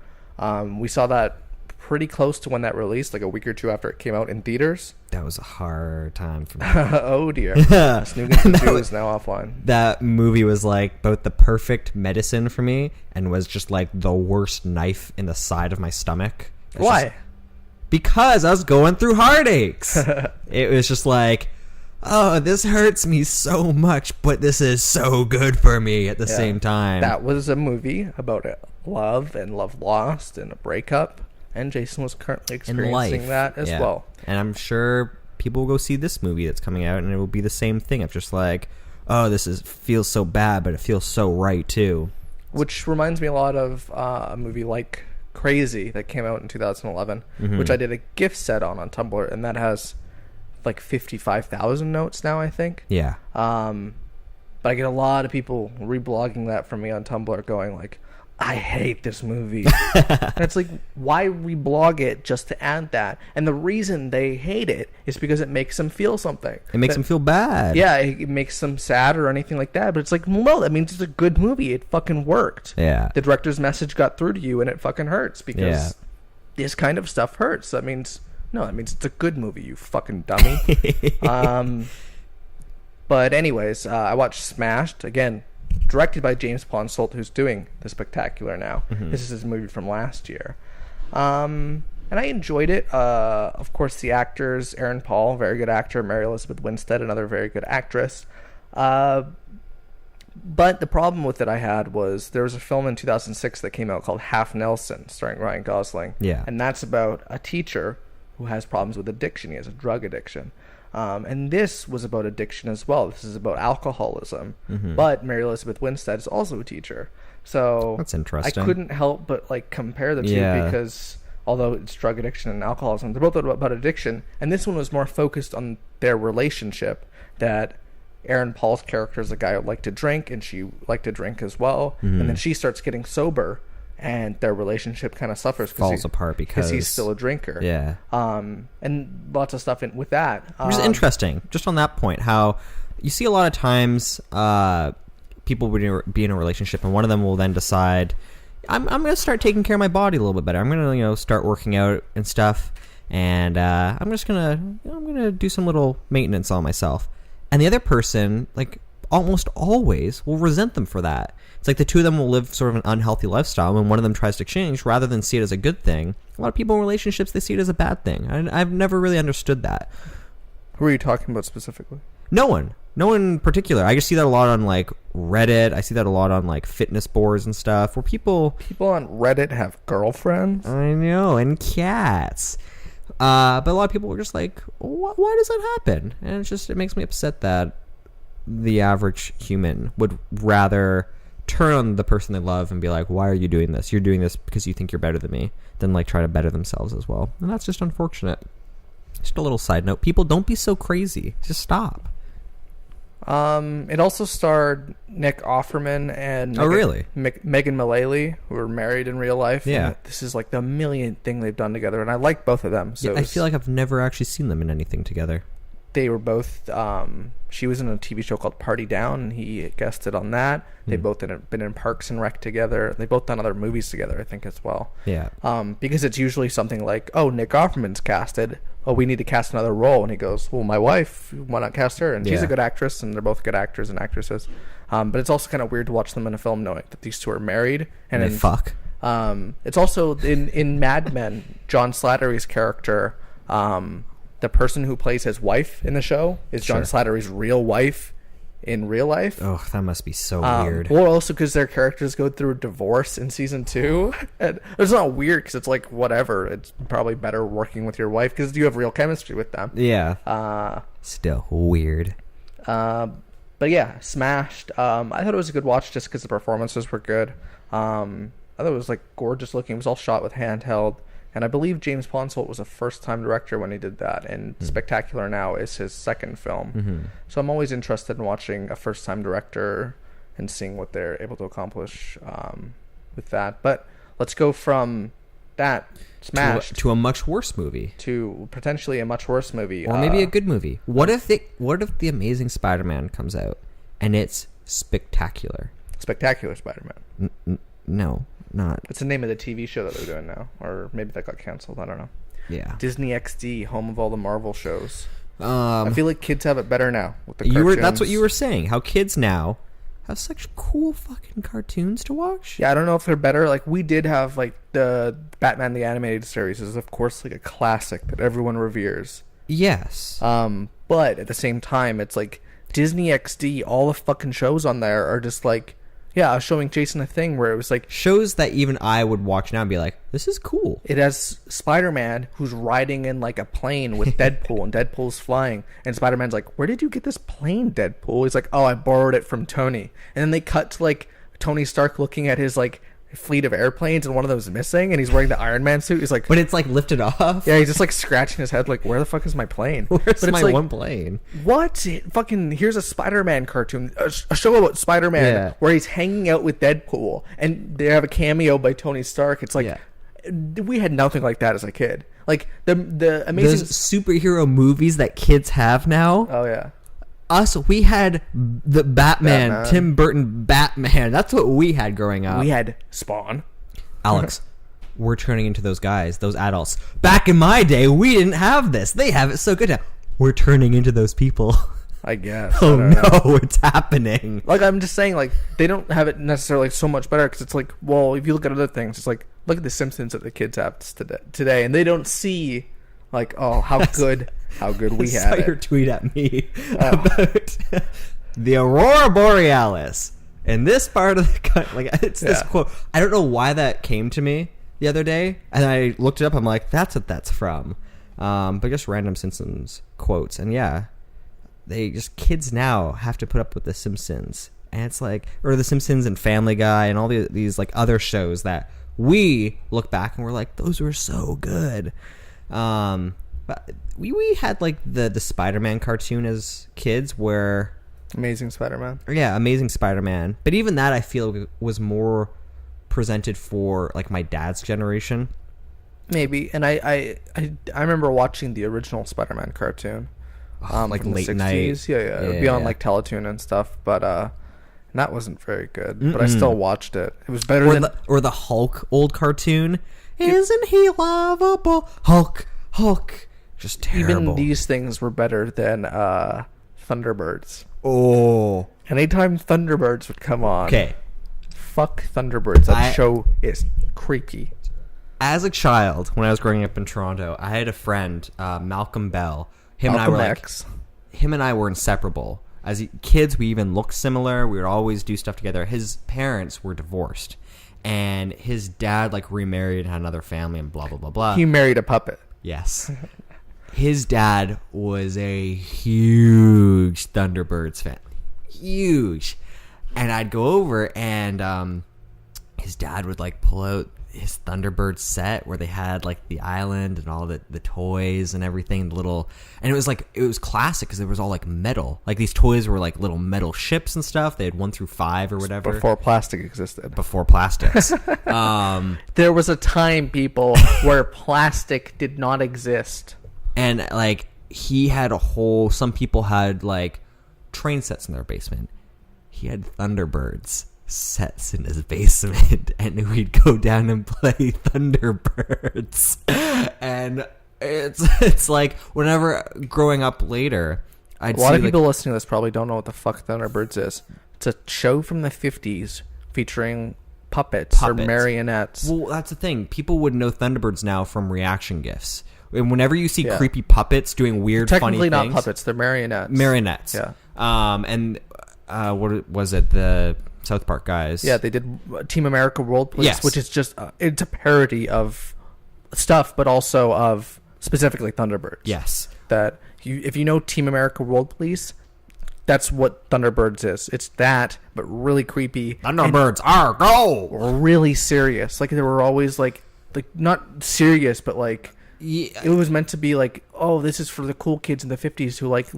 Speaker 1: We saw that pretty close to when that released, like a week or two after it came out in theaters.
Speaker 2: That was a hard time for me.
Speaker 1: Oh dear. Snoogan 2 is now offline.
Speaker 2: That movie was like both the perfect medicine for me and was just like the worst knife in the side of my stomach.
Speaker 1: Why?
Speaker 2: Because I was going through heartaches. It was just like, oh, this hurts me so much, but this is so good for me at the same time.
Speaker 1: That was a movie about love and love lost and a breakup. And Jason was currently experiencing that as well.
Speaker 2: And I'm sure people will go see this movie that's coming out, and it will be the same thing. Of just like, oh, feels so bad, but it feels so right too.
Speaker 1: Which reminds me a lot of a movie like Crazy that came out in 2011, which I did a gift set on Tumblr, and that has like 55,000 notes now, I think.
Speaker 2: Yeah.
Speaker 1: But I get a lot of people reblogging that from me on Tumblr, going like, I hate this movie. And it's like, why reblog it just to add that? And the reason they hate it is because it makes them feel something.
Speaker 2: It makes them feel bad.
Speaker 1: Yeah, it makes them sad or anything like that. But it's like, no, that means it's a good movie. It fucking worked.
Speaker 2: Yeah.
Speaker 1: The director's message got through to you, and it fucking hurts because this kind of stuff hurts. That means it's a good movie, you fucking dummy. But anyways, I watched Smashed again. Directed by James Ponsoldt, who's doing The Spectacular Now. This is his movie from last year. And I enjoyed it. Of course, the actors, Aaron Paul, very good actor, Mary Elizabeth Winstead, another very good actress. But the problem with it I had was there was a film in 2006 that came out called Half Nelson, starring Ryan Gosling.
Speaker 2: Yeah.
Speaker 1: And that's about a teacher who has problems with addiction. He has a drug addiction. And this was about addiction as well. This is about alcoholism. But Mary Elizabeth Winstead is also a teacher. So
Speaker 2: that's interesting.
Speaker 1: I couldn't help but like compare the two because although it's drug addiction and alcoholism, they're both about addiction. And this one was more focused on their relationship, that Aaron Paul's character is a guy who liked to drink, and she liked to drink as well. And then she starts getting sober, and their relationship kind of suffers,
Speaker 2: falls apart because
Speaker 1: he's still a drinker.
Speaker 2: Yeah.
Speaker 1: And lots of stuff with that.
Speaker 2: Which is interesting, just on that point, how you see a lot of times people would be in a relationship, and one of them will then decide, I'm going to start taking care of my body a little bit better. I'm going to start working out and stuff, and I'm just going to do some little maintenance on myself. And the other person, like, almost always will resent them for that. It's like the two of them will live sort of an unhealthy lifestyle, and one of them tries to change rather than see it as a good thing. A lot of people in relationships, they see it as a bad thing. I've never really understood that.
Speaker 1: Who are you talking about specifically?
Speaker 2: No one in particular. I just see that a lot on like Reddit. I see that a lot on like fitness boards and stuff, where people
Speaker 1: on Reddit have girlfriends.
Speaker 2: I know, and cats. But a lot of people are just like, why does that happen? And it makes me upset that the average human would rather turn on the person they love and be like, why are you doing this? You're doing this because you think you're better than me, than like try to better themselves as well. And that's just unfortunate. Just a little side note. People, don't be so crazy. Just stop.
Speaker 1: It also starred Nick Offerman and Megan Mullally, who were married in real life.
Speaker 2: Yeah.
Speaker 1: And this is like the millionth thing they've done together, and I like both of them. So
Speaker 2: I feel like I've never actually seen them in anything together.
Speaker 1: They were both, she was in a TV show called Party Down, and he guested on that. They both been in Parks and Rec together. They've both done other movies together, I think, as well.
Speaker 2: Yeah.
Speaker 1: Because it's usually something like, oh, Nick Offerman's casted. Oh, we need to cast another role. And he goes, well, my wife, why not cast her? And she's a good actress, and they're both good actors and actresses. But it's also kind of weird to watch them in a film knowing that these two are married. And
Speaker 2: they fuck.
Speaker 1: It's also, in Mad Men, John Slattery's character, the person who plays his wife in the show is John Slattery's real wife in real life.
Speaker 2: Oh, that must be so weird.
Speaker 1: Or also because their characters go through a divorce in season 2. And it's not weird because it's like, whatever. It's probably better working with your wife because you have real chemistry with them.
Speaker 2: Yeah. Still weird.
Speaker 1: But yeah, smashed. I thought it was a good watch just because the performances were good. I thought it was like gorgeous looking. It was all shot with handheld. And I believe James Ponsoldt was a first-time director when he did that, and Spectacular Now is his second film.
Speaker 2: Mm-hmm.
Speaker 1: So I'm always interested in watching a first-time director and seeing what they're able to accomplish with that. But let's go from that smash
Speaker 2: to a much worse movie,
Speaker 1: to potentially a much worse movie,
Speaker 2: or maybe a good movie. What if the Amazing Spider-Man comes out and it's spectacular?
Speaker 1: Spectacular Spider-Man.
Speaker 2: No. Not.
Speaker 1: It's the name of the TV show that they're doing now, or maybe that got canceled. I don't know.
Speaker 2: Yeah.
Speaker 1: Disney XD, home of all the Marvel shows. I feel like kids have it better now with the
Speaker 2: That's what you were saying. How kids now have such cool fucking cartoons to watch.
Speaker 1: Yeah, I don't know if they're better. Like we did have like the Batman the Animated Series is of course like a classic that everyone reveres.
Speaker 2: Yes.
Speaker 1: But at the same time, it's like Disney XD. All the fucking shows on there are just like. Yeah, I was showing Jason a thing where it was like...
Speaker 2: Shows that even I would watch now and be like, this is cool.
Speaker 1: It has Spider-Man who's riding in like a plane with Deadpool and Deadpool's flying. And Spider-Man's like, where did you get this plane, Deadpool? He's like, oh, I borrowed it from Tony. And then they cut to like Tony Stark looking at his like fleet of airplanes and one of them is missing and he's wearing the Iron Man suit. He's like...
Speaker 2: But it's like lifted off.
Speaker 1: Yeah, he's just like scratching his head like, where the fuck is my plane?
Speaker 2: Where's
Speaker 1: but
Speaker 2: my
Speaker 1: like,
Speaker 2: one plane?
Speaker 1: What? Fucking, here's a Spider-Man cartoon. A show about Spider-Man where he's hanging out with Deadpool and they have a cameo by Tony Stark. It's like, we had nothing like that as a kid. Like, the amazing...
Speaker 2: Those superhero movies that kids have now.
Speaker 1: Oh, yeah.
Speaker 2: We had the Batman, Tim Burton Batman. That's what we had growing up.
Speaker 1: We had Spawn.
Speaker 2: Alex, we're turning into those guys, those adults. Back in my day, we didn't have this. They have it so good now. We're turning into those people.
Speaker 1: I guess.
Speaker 2: Oh, no, it's happening.
Speaker 1: Like, I'm just saying, like, they don't have it necessarily so much better because it's like, well, if you look at other things, it's like, look at the Simpsons that the kids have today, and they don't see, like, oh, how good we had it.
Speaker 2: I saw your tweet at me about the Aurora Borealis in this part of the country. Like, it's this quote. I don't know why that came to me the other day, and I looked it up. I'm like, that's what that's from. But just random Simpsons quotes, and kids now have to put up with the Simpsons, and it's like, or the Simpsons and Family Guy and all these like other shows that we look back and we're like, those were so good. But we had like the Spider-Man cartoon as kids where...
Speaker 1: Amazing Spider-Man.
Speaker 2: Yeah, Amazing Spider-Man. But even that I feel was more presented for like my dad's generation.
Speaker 1: Maybe. And I remember watching the original Spider-Man cartoon.
Speaker 2: Like
Speaker 1: from
Speaker 2: late
Speaker 1: the 60s.
Speaker 2: night.
Speaker 1: Yeah. It would be on like Teletoon and stuff. But that wasn't very good. But I still watched it. It was better than...
Speaker 2: Or the Hulk old cartoon. Isn't he lovable? Hulk. Just terrible.
Speaker 1: Even these things were better than Thunderbirds.
Speaker 2: Oh.
Speaker 1: Anytime Thunderbirds would come on.
Speaker 2: Okay.
Speaker 1: Fuck Thunderbirds. That show is creepy.
Speaker 2: As a child, when I was growing up in Toronto, I had a friend, Malcolm Bell. Him and I were inseparable. As kids, we even looked similar. We would always do stuff together. His parents were divorced. And his dad like remarried and had another family and blah, blah, blah, blah.
Speaker 1: He married a puppet.
Speaker 2: Yes. His dad was a huge Thunderbirds fan. Huge. And I'd go over and his dad would like pull out his Thunderbird set where they had like the island and all the toys and everything, and it was classic because it was all like metal. Like these toys were like little metal ships and stuff. They had 1 through 5 or whatever.
Speaker 1: Before plastic existed.
Speaker 2: Before plastics.
Speaker 1: There was a time, people, where plastic did not exist.
Speaker 2: And like some people had like train sets in their basement. He had Thunderbirds sets in his basement, and we'd go down and play Thunderbirds. And it's like whenever growing up later, a lot
Speaker 1: of people listening to this probably don't know what the fuck Thunderbirds is. It's a show from the 50s featuring puppets or marionettes.
Speaker 2: Well, that's the thing. People would know Thunderbirds now from reaction gifs. And whenever you see creepy puppets doing weird, funny things...
Speaker 1: Technically not puppets. They're marionettes.
Speaker 2: Marionettes. Yeah. And what was it? The South Park guys.
Speaker 1: Yeah, they did Team America World Police,
Speaker 2: Yes.
Speaker 1: which is just it's a parody of stuff, but also of specifically Thunderbirds.
Speaker 2: Yes.
Speaker 1: That if you know Team America World Police, that's what Thunderbirds is. It's that, but really creepy.
Speaker 2: Thunderbirds are go.
Speaker 1: Really serious. Like they were always like not serious, but like
Speaker 2: Yeah.
Speaker 1: it was meant to be like, oh, this is for the cool kids in the 50s who like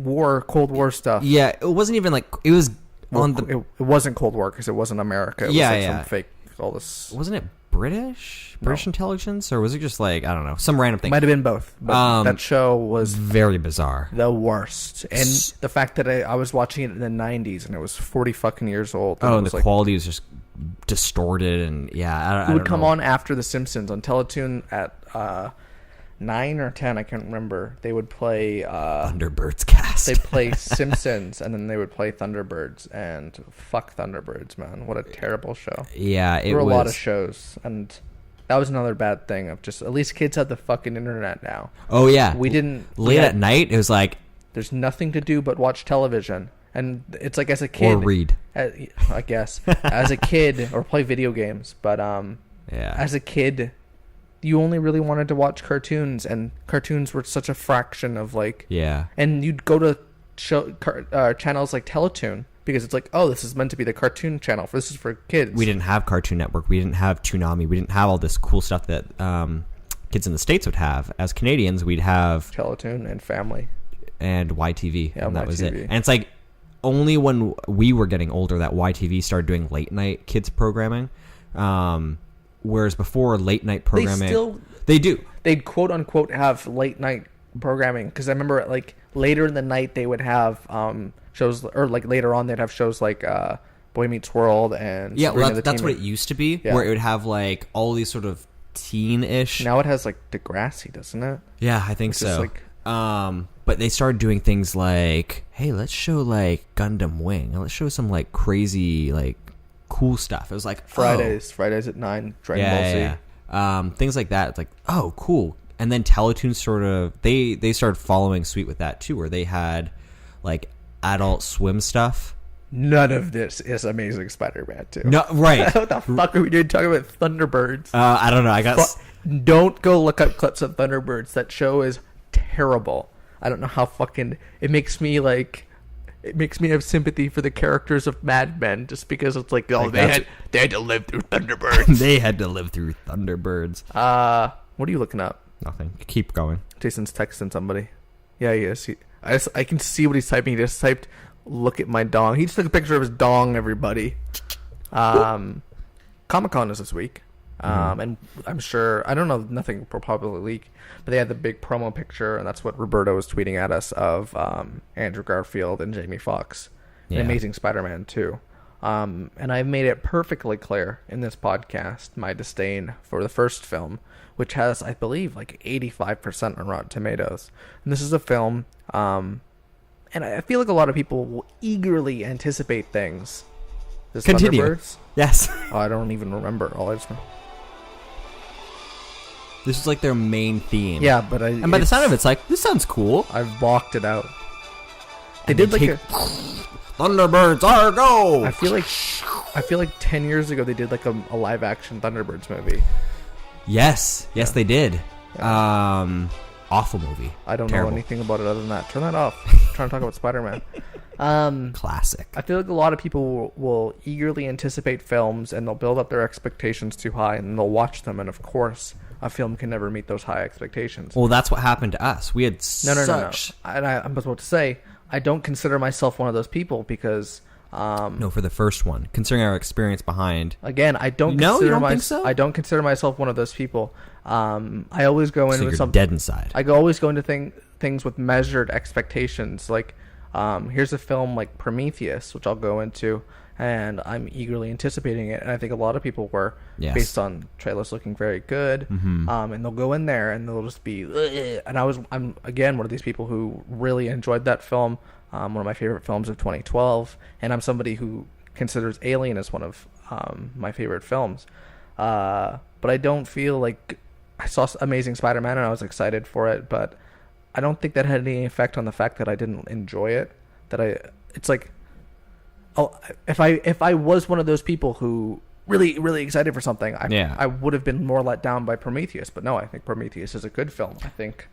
Speaker 1: Cold War stuff.
Speaker 2: Yeah, it wasn't even like it was on the.
Speaker 1: It wasn't Cold War because it wasn't America. It was like some fake all this.
Speaker 2: Wasn't it British intelligence, or was it just like I don't know, some random thing?
Speaker 1: Might have been both. But that show was
Speaker 2: very bizarre.
Speaker 1: The worst, and the fact that I was watching it in the 90s and it was 40 fucking years old.
Speaker 2: And the quality was just distorted, and
Speaker 1: it would come on after The Simpsons on Teletoon at 9 or 10, I can't remember. They would play
Speaker 2: Thunderbirds cast.
Speaker 1: They'd play Simpsons, and then they would play Thunderbirds, and fuck Thunderbirds, man. What a terrible show.
Speaker 2: Yeah,
Speaker 1: there were a lot of shows, and that was another bad thing of just, at least kids have the fucking internet now.
Speaker 2: Oh, yeah.
Speaker 1: We didn't...
Speaker 2: Late at night, it was like...
Speaker 1: There's nothing to do but watch television. And it's like as a kid...
Speaker 2: Or read.
Speaker 1: I guess. As a kid, or play video games. But as a kid... You only really wanted to watch cartoons, and cartoons were such a fraction of like...
Speaker 2: Yeah.
Speaker 1: And you'd go to channels like Teletoon, because it's like, oh, this is meant to be the cartoon channel. This is for kids.
Speaker 2: We didn't have Cartoon Network. We didn't have Toonami. We didn't have all this cool stuff that kids in the States would have. As Canadians, we'd have... Teletoon
Speaker 1: and Family.
Speaker 2: And YTV.
Speaker 1: Yeah,
Speaker 2: and that
Speaker 1: YTV.
Speaker 2: was it. And it's like, only when we were getting older that YTV started doing late-night kids programming. Whereas before, late night programming, they do.
Speaker 1: They'd quote unquote have late night programming, because I remember like later in the night they would have shows, or like later on they'd have shows like Boy Meets World and
Speaker 2: that's what it used to be, where it would have like all these sort of teen-ish.
Speaker 1: Now it has like Degrassi, doesn't it?
Speaker 2: Yeah, I think so. But they started doing things like, hey, let's show like Gundam Wing, let's show some like crazy like cool stuff. It was like
Speaker 1: Fridays at 9, Dragon Ball Z.
Speaker 2: Yeah. Things like that. It's like, oh, cool. And then Teletoon sort of they started following suit with that too, where they had like Adult Swim stuff.
Speaker 1: None of this is Amazing Spider-Man 2.
Speaker 2: No, right.
Speaker 1: What the fuck are we doing talking about Thunderbirds?
Speaker 2: I don't know.
Speaker 1: Don't go look up clips of Thunderbirds. That show is terrible. I don't know how fucking... It makes me have sympathy for the characters of Mad Men, just because it's like, oh, they had to live through Thunderbirds.
Speaker 2: They had to live through Thunderbirds.
Speaker 1: What are you looking up?
Speaker 2: Nothing. Keep going.
Speaker 1: Jason's texting somebody. Yeah, he is. I can see what he's typing. He just typed, "Look at my dong." He just took a picture of his dong, everybody. Comic-Con is this week. And I'm sure, I don't know, nothing will probably leak, but they had the big promo picture, and that's what Roberto was tweeting at us of Andrew Garfield and Jamie Foxx in Amazing Spider-Man 2. And I've made it perfectly clear in this podcast my disdain for the first film, which has, I believe, like 85% on Rotten Tomatoes. And this is a film, and I feel like a lot of people will eagerly anticipate things. This
Speaker 2: Continue.
Speaker 1: Thunderbirds?
Speaker 2: Yes.
Speaker 1: Oh, I don't even remember. All I just know.
Speaker 2: This is like their main theme.
Speaker 1: Yeah, but
Speaker 2: and by the sound of it, it's like, this sounds cool.
Speaker 1: I've blocked it out. They did like
Speaker 2: Thunderbirds are go.
Speaker 1: I feel like 10 years ago they did like a live action Thunderbirds movie.
Speaker 2: Yes, they did. Yeah. Awful movie.
Speaker 1: I don't know anything about it other than that. Turn that off. I'm trying to talk about Spider-Man.
Speaker 2: Classic.
Speaker 1: I feel like a lot of people will eagerly anticipate films, and they'll build up their expectations too high, and they'll watch them, and of course a film can never meet those high expectations.
Speaker 2: Well, that's what happened to us. We had
Speaker 1: No. And I'm about to say, I don't consider myself one of those people, because...
Speaker 2: no, for the first one, considering our experience behind...
Speaker 1: Again, I don't think so? I don't consider myself one of those people. I always go into
Speaker 2: something dead inside.
Speaker 1: I always go into things with measured expectations. Like, here's a film like Prometheus, which I'll go into, and I'm eagerly anticipating it. And I think a lot of people were, based on trailers looking very good.
Speaker 2: Mm-hmm.
Speaker 1: And they'll go in there and they'll just be, ugh. And I'm again one of these people who really enjoyed that film. One of my favorite films of 2012, and I'm somebody who considers Alien as one of my favorite films. But I don't feel like I saw Amazing Spider-Man and I was excited for it, but I don't think that had any effect on the fact that I didn't enjoy it. It's like if I was one of those people who really, really excited for something, I would have been more let down by Prometheus. But no, I think Prometheus is a good film.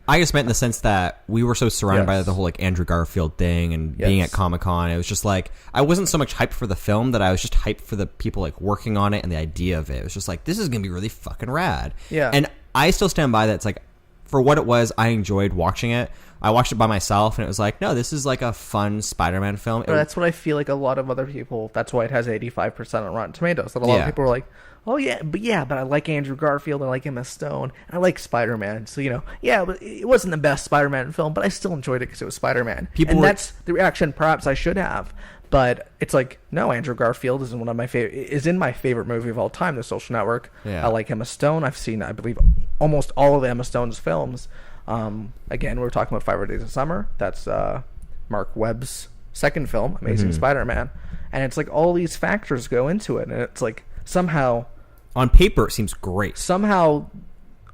Speaker 2: I just meant in the sense that we were so surrounded by the whole like Andrew Garfield thing and being at Comic-Con. It was just like, I wasn't so much hyped for the film that I was just hyped for the people like working on it and the idea of it. It was just like, this is going to be really fucking rad.
Speaker 1: Yeah.
Speaker 2: And I still stand by that. It's like, for what it was, I enjoyed watching it. I watched it by myself, and it was like, no, this is like a fun Spider-Man film.
Speaker 1: That's what I feel like a lot of other people, that's why it has 85% on Rotten Tomatoes. That a lot of people are like, oh, but I like Andrew Garfield, I like Emma Stone, and I like Spider-Man. So, but it wasn't the best Spider-Man film, but I still enjoyed it because it was Spider-Man. That's the reaction perhaps I should have. But it's like, no, Andrew Garfield is in my favorite movie of all time, The Social Network.
Speaker 2: Yeah.
Speaker 1: I like Emma Stone. I've seen, I believe, almost all of Emma Stone's films. Again, we were talking about 500 Days of Summer. That's Mark Webb's second film, Amazing Spider-Man. And it's like all these factors go into it. And it's like somehow...
Speaker 2: On paper, it seems great.
Speaker 1: Somehow,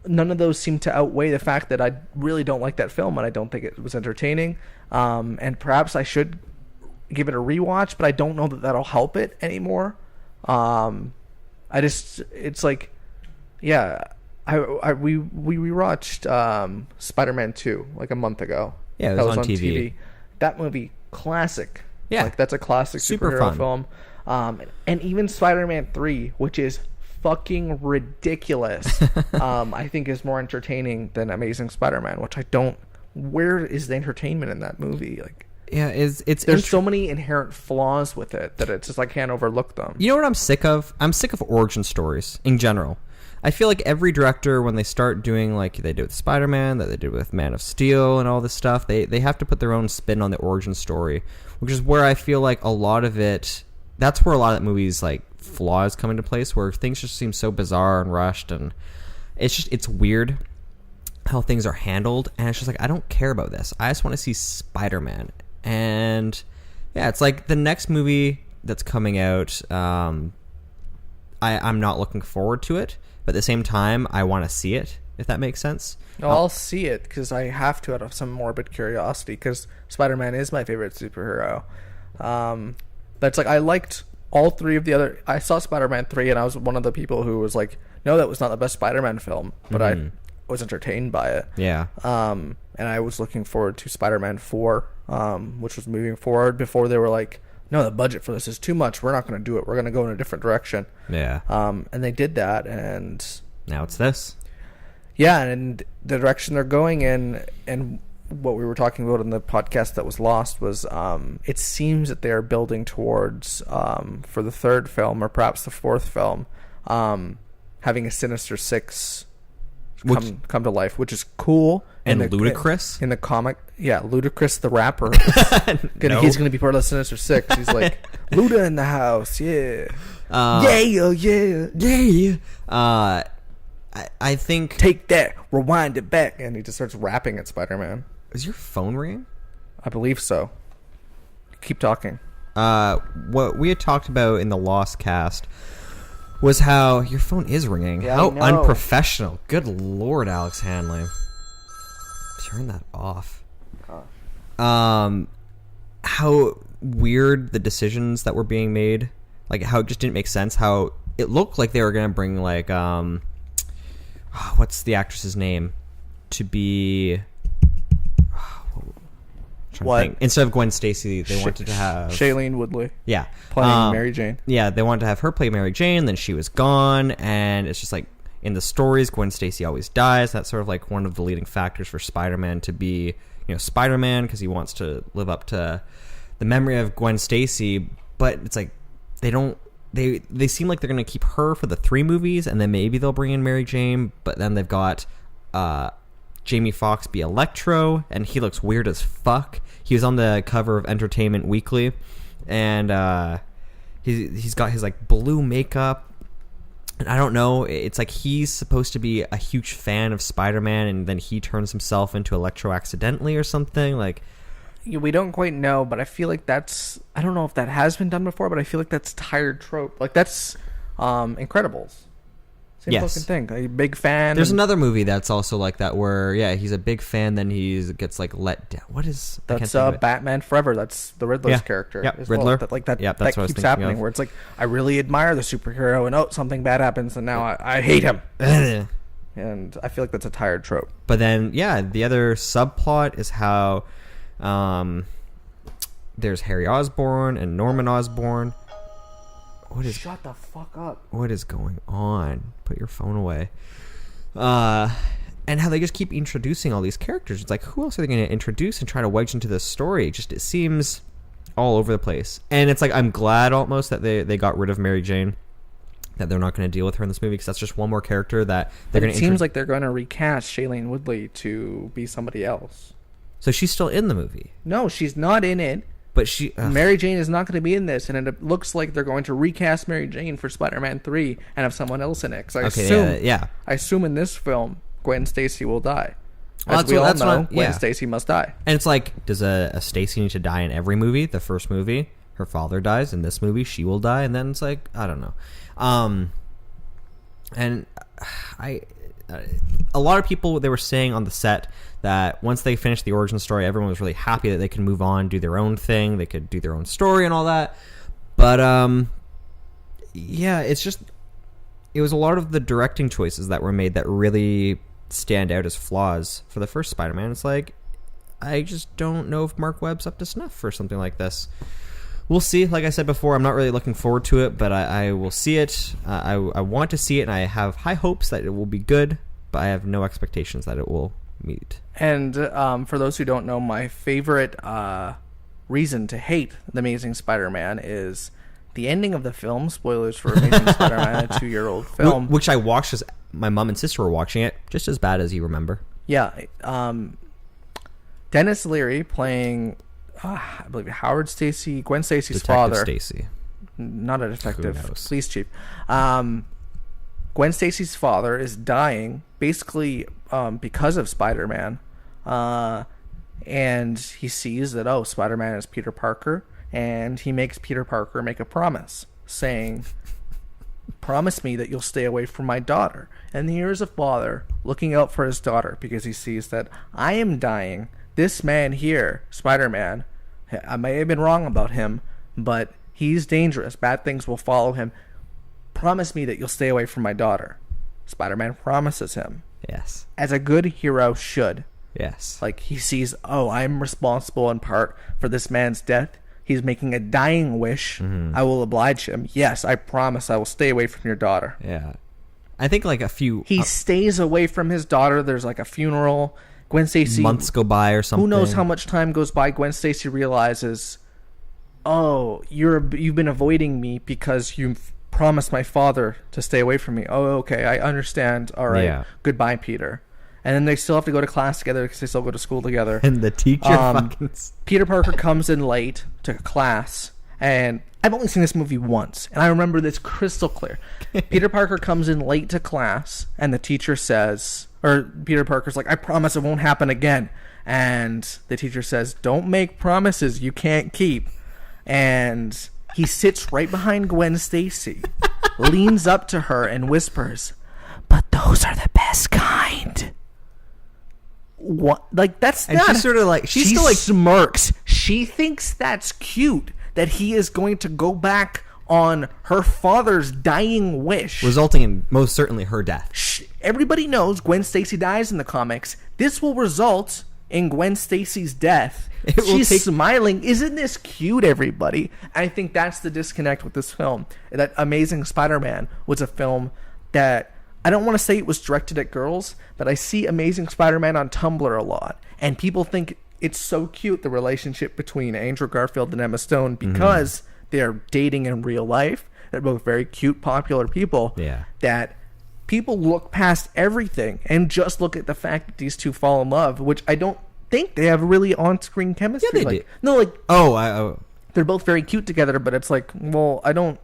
Speaker 1: none of those seem to outweigh the fact that I really don't like that film and I don't think it was entertaining. And perhaps I should give it a rewatch, but I don't know that that'll help it anymore. It's like, yeah... we rewatched Spider-Man 2 like a month ago.
Speaker 2: Yeah, it was on TV.
Speaker 1: That movie, classic.
Speaker 2: Yeah,
Speaker 1: like that's a classic superhero film. And even Spider-Man 3, which is fucking ridiculous, I think is more entertaining than Amazing Spider-Man. Which I don't. Where is the entertainment in that movie? Like,
Speaker 2: yeah,
Speaker 1: there's so many inherent flaws with it that it's just I can't overlook them.
Speaker 2: You know what I'm sick of? I'm sick of origin stories in general. I feel like every director, when they start doing like they did with Spider-Man, that they did with Man of Steel and all this stuff, they have to put their own spin on the origin story, which is where I feel like a lot of it, that's where a lot of that movie's like flaws come into place, where things just seem so bizarre and rushed, and it's weird how things are handled, and it's just like, I don't care about this. I just want to see Spider-Man. And yeah, it's like the next movie that's coming out, I'm not looking forward to it. But at the same time, I want to see it, if that makes sense.
Speaker 1: No, I'll see it because I have to out of some morbid curiosity because Spider-Man is my favorite superhero. But it's like I liked all three of the other... I saw Spider-Man 3 and I was one of the people who was like, no, that was not the best Spider-Man film. But I was entertained by it.
Speaker 2: Yeah.
Speaker 1: And I was looking forward to Spider-Man 4, which was moving forward before they were like, no, the budget for this is too much. We're not going to do it. We're going to go in a different direction.
Speaker 2: Yeah.
Speaker 1: And they did that, and
Speaker 2: now it's this.
Speaker 1: Yeah, and the direction they're going in, and what we were talking about in the podcast that was lost was, it seems that they are building towards, for the third film or perhaps the fourth film, having a Sinister Six come to life, which is cool.
Speaker 2: And Ludacris?
Speaker 1: In the comic. Yeah, Ludacris the rapper. He's going to be part of the Sinister Six. He's like, Luda in the house, yeah. Yeah.
Speaker 2: I think...
Speaker 1: Take that, rewind it back. And he just starts rapping at Spider-Man.
Speaker 2: Is your phone ringing?
Speaker 1: I believe so. Keep talking.
Speaker 2: What we had talked about in the Lost cast was how your phone is ringing.
Speaker 1: Yeah,
Speaker 2: how unprofessional. Good Lord, Alex Hanley. Turn that off. How weird the decisions that were being made. Like, how it just didn't make sense. How it looked like they were going to bring, like, what's the actress's name? To be...
Speaker 1: What?
Speaker 2: Instead of Gwen Stacy, they wanted to have...
Speaker 1: Shailene Woodley.
Speaker 2: Yeah.
Speaker 1: Playing Mary Jane.
Speaker 2: Yeah, they wanted to have her play Mary Jane, then she was gone, and it's just like, in the stories, Gwen Stacy always dies. That's sort of like one of the leading factors for Spider-Man to be, Spider-Man, because he wants to live up to the memory of Gwen Stacy, but it's like, they seem like they're going to keep her for the 3 movies, and then maybe they'll bring in Mary Jane, but then they've got... Jamie Foxx be Electro, and he looks weird as fuck. He was on the cover of Entertainment Weekly, and he's got his like blue makeup, and I don't know. It's like he's supposed to be a huge fan of Spider-Man, and then he turns himself into Electro accidentally or something. Like,
Speaker 1: we don't quite know, but I feel like that's... I don't know if that has been done before, but I feel like that's tired trope. Like, that's Incredibles. Same
Speaker 2: Yes.
Speaker 1: fucking thing. A big fan.
Speaker 2: There's another movie that's also like that where, yeah, he's a big fan, then he gets like let down. What is...
Speaker 1: That's Batman Forever. That's the Riddler's character.
Speaker 2: Yeah,
Speaker 1: as
Speaker 2: Riddler.
Speaker 1: Well. That
Speaker 2: Yeah, that's what I was
Speaker 1: keeps
Speaker 2: thinking
Speaker 1: happening
Speaker 2: of.
Speaker 1: where it's like, I really admire the superhero and something bad happens and now I hate him. And I feel like that's a tired trope.
Speaker 2: But then, yeah, the other subplot is how there's Harry Osborn and Norman Osborn.
Speaker 1: Shut the fuck up.
Speaker 2: What is going on? Put your phone away. And how they just keep introducing all these characters. It's like, who else are they going to introduce and try to wedge into this story? It seems all over the place. And it's like, I'm glad almost that they got rid of Mary Jane. That they're not going to deal with her in this movie because that's just one more character that they're going to...
Speaker 1: It seems like they're going to recast Shailene Woodley to be somebody else.
Speaker 2: So she's still in the movie?
Speaker 1: No, she's not in it.
Speaker 2: But she...
Speaker 1: Mary Jane is not going to be in this, and it looks like they're going to recast Mary Jane for Spider-Man 3 and have someone else in it. Because I assume in this film, Gwen Stacy will die. As we all know, Gwen Stacy must die.
Speaker 2: And it's like, does a Stacy need to die in every movie? The first movie, her father dies. In this movie, she will die. And then it's like, I don't know. And a lot of people, they were saying on the set that once they finished the origin story, everyone was really happy that they can move on, do their own thing, they could do their own story and all that. But yeah, it was a lot of the directing choices that were made that really stand out as flaws for the first Spider-Man. It's like, I just don't know if Mark Webb's up to snuff for something like this. We'll see. Like I said before, I'm not really looking forward to it, but I will see it. I want to see it, and I have high hopes that it will be good, but I have no expectations that it will meet.
Speaker 1: And for those who don't know, my favorite reason to hate The Amazing Spider-Man is the ending of the film. Spoilers for Amazing Spider-Man, a 2-year-old film.
Speaker 2: Which I watched as my mom and sister were watching it, just as bad as you remember.
Speaker 1: Yeah. Dennis Leary playing... I believe Howard Stacy, Gwen Stacy's father.
Speaker 2: Stacy.
Speaker 1: Not a detective. Police chief. Gwen Stacy's father is dying, basically because of Spider-Man. And he sees that, Spider-Man is Peter Parker. And he makes Peter Parker make a promise, saying, promise me that you'll stay away from my daughter. And here's a father looking out for his daughter because he sees that I am dying. This man here, Spider-Man, I may have been wrong about him, but he's dangerous. Bad things will follow him. Promise me that you'll stay away from my daughter. Spider-Man promises him.
Speaker 2: Yes.
Speaker 1: As a good hero should.
Speaker 2: Yes.
Speaker 1: Like, he sees, I'm responsible in part for this man's death. He's making a dying wish. Mm-hmm. I will oblige him. Yes, I promise I will stay away from your daughter.
Speaker 2: Yeah. I think like a few...
Speaker 1: He stays away from his daughter. There's like a funeral... Gwen Stacy,
Speaker 2: months go by or something.
Speaker 1: Who knows how much time goes by? Gwen Stacy realizes, you've been avoiding me because you've promised my father to stay away from me. Oh, okay, I understand. All right, yeah. Goodbye, Peter. And then they still have to go to class together because they still go to school together.
Speaker 2: And the teacher
Speaker 1: Peter Parker comes in late to class, and I've only seen this movie once, and I remember this crystal clear. Peter Parker comes in late to class, and the teacher says... Or Peter Parker's like, I promise it won't happen again. And the teacher says, don't make promises you can't keep. And he sits right behind Gwen Stacy, leans up to her and whispers, but those are the best kind. What? Like, that's
Speaker 2: and
Speaker 1: not...
Speaker 2: she's sort of like...
Speaker 1: She still like smirks. She thinks that's cute, that he is going to go back on her father's dying wish,
Speaker 2: resulting in most certainly her death.
Speaker 1: Everybody knows Gwen Stacy dies in the comics. This will result in Gwen Stacy's death. She's smiling. Isn't this cute, everybody? I think that's the disconnect with this film. That Amazing Spider-Man was a film that, I don't want to say it was directed at girls, but I see Amazing Spider-Man on Tumblr a lot. And people think it's so cute, the relationship between Andrew Garfield and Emma Stone, because they're dating in real life. They're both very cute, popular people.
Speaker 2: Yeah.
Speaker 1: That people look past everything and just look at the fact that these two fall in love, which I don't think they have really on-screen chemistry.
Speaker 2: Yeah, they do.
Speaker 1: No, like...
Speaker 2: Oh,
Speaker 1: they're both very cute together, but it's like, well, I don't...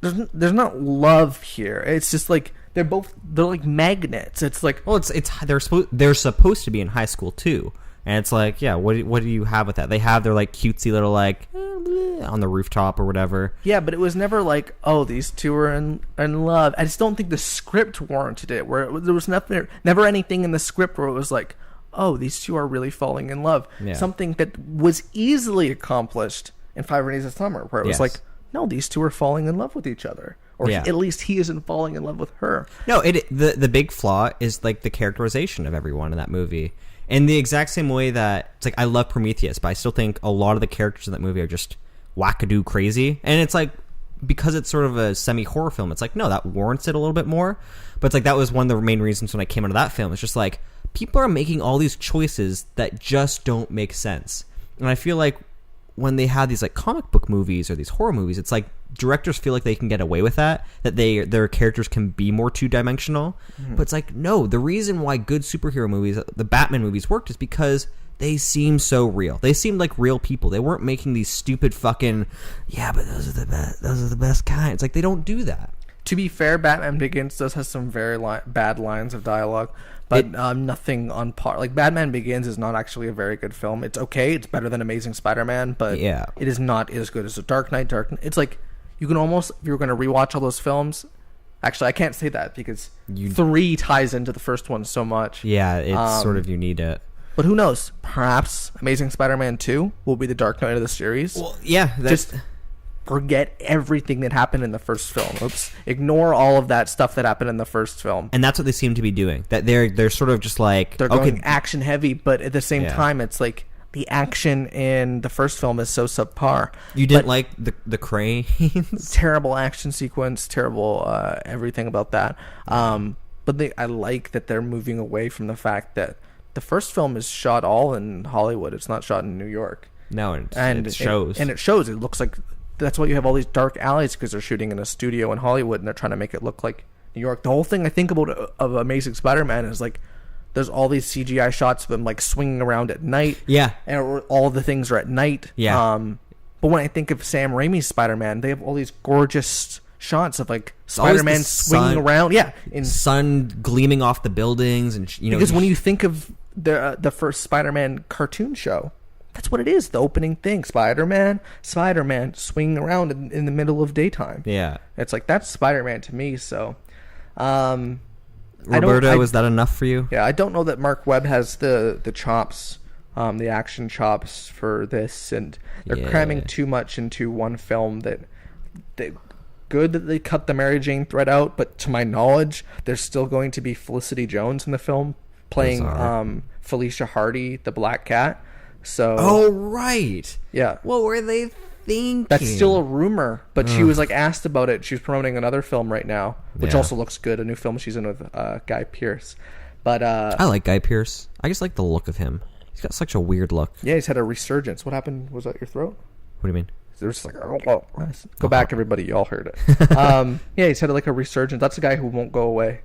Speaker 1: There's not love here. It's just like, they're like magnets. It's like...
Speaker 2: Well, they're supposed to be in high school, too. And it's like, yeah, what do you have with that? They have their, like, cutesy little, like... on the rooftop or whatever.
Speaker 1: Yeah, but it was never like, oh, these two are in love. I just don't think the script warranted it. There was never anything in the script where it was like, oh, these two are really falling in love. Yeah. Something that was easily accomplished in 5 Days of Summer, where it was like, no, these two are falling in love with each other. Or at least he isn't falling in love with her.
Speaker 2: No, the big flaw is like the characterization of everyone in that movie. In the exact same way that it's like I love Prometheus, but I still think a lot of the characters in that movie are just wackadoo crazy. And it's like, because it's sort of a semi-horror film, it's like, no, that warrants it a little bit more. But it's like that was one of the main reasons when I came out of that film. It's just like people are making all these choices that just don't make sense. And I feel like when they have these like comic book movies or these horror movies, it's like directors feel like they can get away with that their characters can be more two-dimensional. But it's like, no, the reason why good superhero movies, the Batman movies, worked is because they seem so real. They seemed like real people. They weren't making these stupid fucking, but those are the best kind. It's like they don't do that.
Speaker 1: To be fair, Batman Begins does have some very bad lines of dialogue, but nothing on par. Like, Batman Begins is not actually a very good film. It's okay. It's better than Amazing Spider-Man, but it is not as good as The Dark Knight. It's like, you can almost, if you're going to rewatch all those films, actually, I can't say that because 3 ties into the first one so much.
Speaker 2: Yeah, it's sort of, you need it.
Speaker 1: But who knows? Perhaps Amazing Spider-Man 2 will be the Dark Knight of the series.
Speaker 2: Well, yeah.
Speaker 1: Just forget everything that happened in the first film. Oops. Ignore all of that stuff that happened in the first film.
Speaker 2: And that's what they seem to be doing. That they're sort of just like...
Speaker 1: They're going action heavy, but at the same time, it's like the action in the first film is so subpar.
Speaker 2: You didn't like the cranes?
Speaker 1: Terrible action sequence, terrible everything about that. But I like that they're moving away from the fact that the first film is shot all in Hollywood. It's not shot in New York.
Speaker 2: No, and it shows.
Speaker 1: It shows. It looks like... That's why you have all these dark alleys, because they're shooting in a studio in Hollywood and they're trying to make it look like New York. The whole thing I think about of Amazing Spider-Man is like there's all these CGI shots of them like swinging around at night.
Speaker 2: Yeah.
Speaker 1: And all the things are at night.
Speaker 2: Yeah.
Speaker 1: But when I think of Sam Raimi's Spider-Man, they have all these gorgeous shots of like Spider-Man swinging around. Yeah.
Speaker 2: In sun gleaming off the buildings. And
Speaker 1: because when you think of the first Spider-Man cartoon show, that's what it is. The opening thing, Spider-Man swinging around in the middle of daytime.
Speaker 2: Yeah.
Speaker 1: It's like, that's Spider-Man to me. So,
Speaker 2: Roberto, is that enough for you?
Speaker 1: Yeah, I don't know that Mark Webb has the chops, the action chops for this, and they're cramming too much into one film. Good that they cut the Mary Jane thread out, but to my knowledge, there's still going to be Felicity Jones in the film playing Felicia Hardy, the Black Cat. So,
Speaker 2: oh right,
Speaker 1: yeah.
Speaker 2: What were they thinking?
Speaker 1: That's still a rumor, but she was like asked about it. She's promoting another film right now, which also looks good. A new film she's in with Guy Pearce. But I
Speaker 2: like Guy Pearce. I just like the look of him. He's got such a weird look.
Speaker 1: Yeah, he's had a resurgence. What happened? Was that your throat?
Speaker 2: What do you mean?
Speaker 1: There's like, go back, everybody. Y'all heard it. Yeah, he's had like a resurgence. That's a guy who won't go away.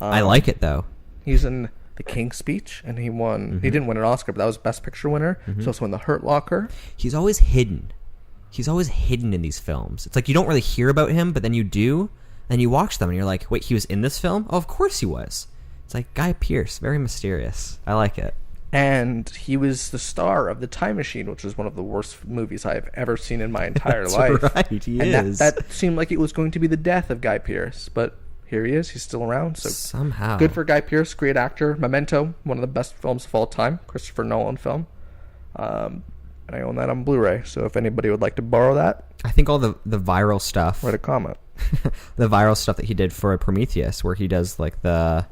Speaker 2: I like it though.
Speaker 1: He's in The King's Speech, and he won. Mm-hmm. He didn't win an Oscar, but that was Best Picture winner. Mm-hmm. He's also in The Hurt Locker.
Speaker 2: He's always hidden. He's always hidden in these films. It's like you don't really hear about him, but then you do, and you watch them, and you're like, wait, he was in this film? Oh, of course he was. It's like Guy Pearce, very mysterious. I like it.
Speaker 1: And he was the star of The Time Machine, which was one of the worst movies I've ever seen in my entire life.
Speaker 2: That's right, he is.
Speaker 1: That seemed like it was going to be the death of Guy Pearce, but here he is. He's still around. So
Speaker 2: somehow,
Speaker 1: good for Guy Pearce. Great actor. Memento, one of the best films of all time. Christopher Nolan film. And I own that on Blu-ray. So if anybody would like to borrow that,
Speaker 2: I think all the viral stuff.
Speaker 1: Write a comment.
Speaker 2: The viral stuff that he did for Prometheus, where he does like the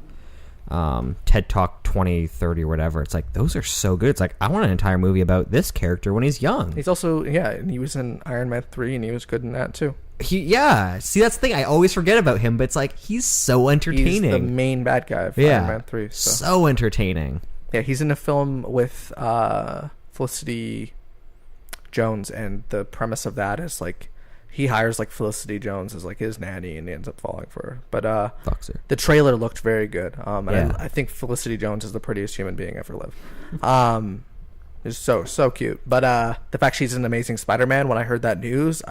Speaker 2: TED Talk 2030 or whatever. It's like, those are so good. It's like, I want an entire movie about this character when he's young.
Speaker 1: He's also, and he was in Iron Man 3, and he was good in that too.
Speaker 2: See, that's the thing. I always forget about him, but it's like, he's so entertaining.
Speaker 1: He's the main bad guy of Iron Man 3.
Speaker 2: So entertaining.
Speaker 1: Yeah, he's in a film with Felicity Jones, and the premise of that is like, he hires like Felicity Jones as like his nanny, and he ends up falling for her. But
Speaker 2: fucks her.
Speaker 1: The trailer looked very good. And I think Felicity Jones is the prettiest human being ever lived. It's so cute. But the fact she's an Amazing Spider-Man, when I heard that news,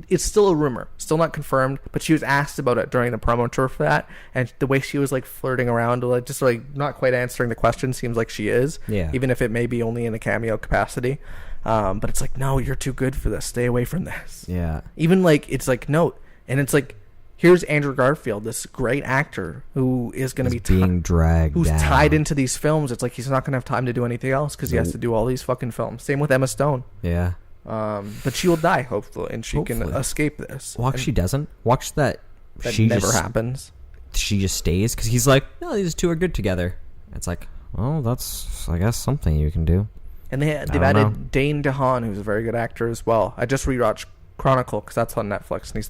Speaker 1: it's still a rumor, still not confirmed, but she was asked about it during the promo tour for that, and the way she was like flirting around, like just like not quite answering the question, seems like she is, even if it may be only in a cameo capacity. But it's like, no, you're too good for this. Stay away from this.
Speaker 2: Yeah.
Speaker 1: Even like it's like no, and it's like here's Andrew Garfield, this great actor who is going to be
Speaker 2: being dragged,
Speaker 1: who's
Speaker 2: down.
Speaker 1: tied into these films. It's like he's not going to have time to do anything else because he has to do all these fucking films. Same with Emma Stone.
Speaker 2: Yeah.
Speaker 1: But she will die hopefully, and she can escape this.
Speaker 2: Watch, she doesn't. Watch that.
Speaker 1: That
Speaker 2: she
Speaker 1: never happens.
Speaker 2: She just stays because he's like, no, these two are good together. It's like, well, that's I guess something you can do.
Speaker 1: And they've added Dane DeHaan, who's a very good actor as well. I just rewatched Chronicle because that's on Netflix, and he's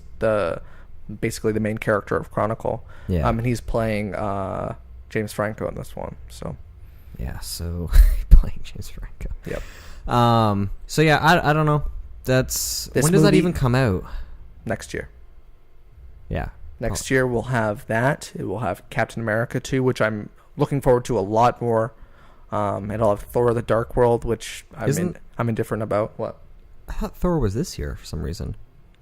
Speaker 1: basically the main character of Chronicle.
Speaker 2: Yeah.
Speaker 1: And he's playing James Franco in this one. So.
Speaker 2: Yeah. So playing James Franco.
Speaker 1: Yep.
Speaker 2: So yeah, I don't know. That's
Speaker 1: this
Speaker 2: when does that
Speaker 1: movie,
Speaker 2: even come out?
Speaker 1: Next year.
Speaker 2: Yeah.
Speaker 1: Next year we'll have that. It will have Captain America 2, which I'm looking forward to a lot more. It'll have Thor: The Dark World, which I'm indifferent about. What?
Speaker 2: I thought Thor was this year for some reason.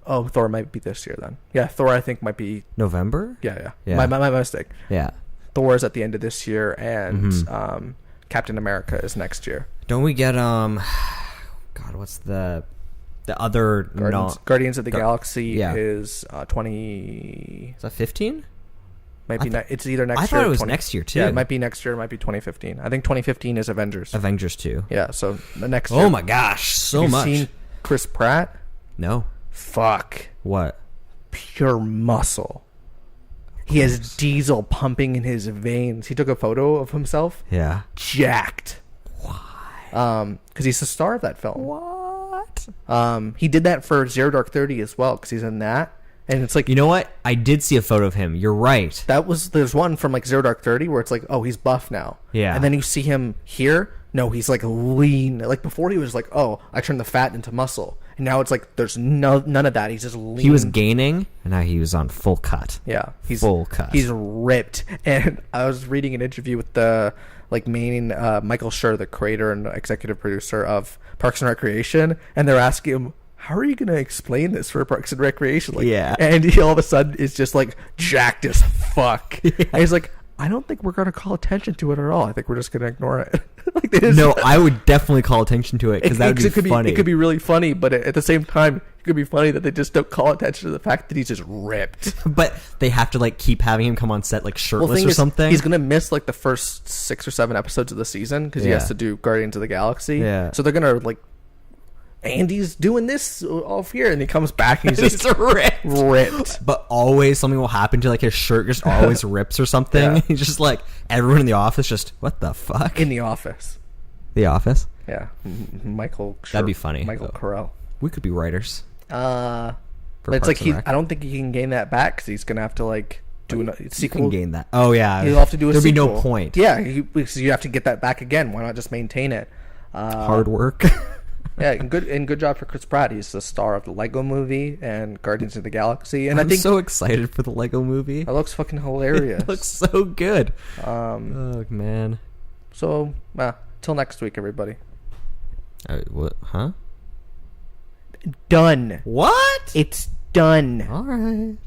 Speaker 1: Oh, Thor might be this year then. Yeah, Thor I think might be
Speaker 2: November?
Speaker 1: Yeah.
Speaker 2: Yeah.
Speaker 1: My mistake.
Speaker 2: Yeah.
Speaker 1: Thor is at the end of this year, and Captain America is next year.
Speaker 2: Don't we get God, what's the other
Speaker 1: Guardians of the Galaxy is
Speaker 2: 20. Is that 15?
Speaker 1: Might be it's either next year.
Speaker 2: I thought it was next year too.
Speaker 1: Yeah, it might be next year. It might be 2015. I think 2015 is Avengers.
Speaker 2: Avengers 2.
Speaker 1: Yeah, so the next year.
Speaker 2: Oh my gosh, so much.
Speaker 1: Have you seen Chris Pratt?
Speaker 2: No.
Speaker 1: Fuck.
Speaker 2: What?
Speaker 1: Pure muscle. He has diesel pumping in his veins. He took a photo of himself.
Speaker 2: Yeah.
Speaker 1: Jacked.
Speaker 2: Why?
Speaker 1: Because he's the star of that film.
Speaker 2: What?
Speaker 1: He did that for Zero Dark 30 as well, because he's in that. And it's like,
Speaker 2: you know what? I did see a photo of him. You're right.
Speaker 1: There's one from like Zero Dark 30 where it's like, oh, he's buff now.
Speaker 2: Yeah.
Speaker 1: And then you see him here. No, he's like lean. Like before he was like, oh, I turned the fat into muscle. And now it's like there's none of that. He's just lean.
Speaker 2: He was gaining, and now he was on full cut.
Speaker 1: Yeah. He's
Speaker 2: full cut.
Speaker 1: He's ripped. And I was reading an interview with the main Michael Schur, the creator and executive producer of Parks and Recreation, and they're asking him, how are you going to explain this for Parks and Recreation? Like,
Speaker 2: yeah.
Speaker 1: And he all of a sudden is just like jacked as fuck. Yeah. And he's like, I don't think we're going to call attention to it at all. I think we're just going to ignore it. Like
Speaker 2: no, I would definitely call attention to it because that would be funny.
Speaker 1: It could be really funny, but at the same time, it could be funny that they just don't call attention to the fact that he's just ripped.
Speaker 2: But they have to like keep having him come on set like shirtless or something.
Speaker 1: He's going to miss like the first 6 or 7 episodes of the season because he has to do Guardians of the Galaxy.
Speaker 2: Yeah.
Speaker 1: So they're going to like, Andy's doing this off here, and he comes back and he's just ripped.
Speaker 2: But always something will happen to like his shirt just always rips or something. Yeah. He's just like, everyone in the office just, what the fuck?
Speaker 1: In the office.
Speaker 2: The Office?
Speaker 1: Yeah. Michael Schur.
Speaker 2: That'd be funny.
Speaker 1: Michael Carell.
Speaker 2: We could be writers.
Speaker 1: But it's like I don't think he can gain that back because he's going to have to like do a sequel.
Speaker 2: You can gain that. Oh, yeah.
Speaker 1: He'll have to do a sequel.
Speaker 2: There'd be no point.
Speaker 1: Yeah, because you have to get that back again. Why not just maintain it?
Speaker 2: Hard work.
Speaker 1: Yeah, and good job for Chris Pratt. He's the star of the Lego Movie and Guardians of the Galaxy. And
Speaker 2: I'm so excited for the Lego Movie.
Speaker 1: It looks fucking hilarious.
Speaker 2: It looks so good. Oh, man.
Speaker 1: So, till next week, everybody.
Speaker 2: What? Huh?
Speaker 1: Done.
Speaker 2: What?
Speaker 1: It's done.
Speaker 2: All right.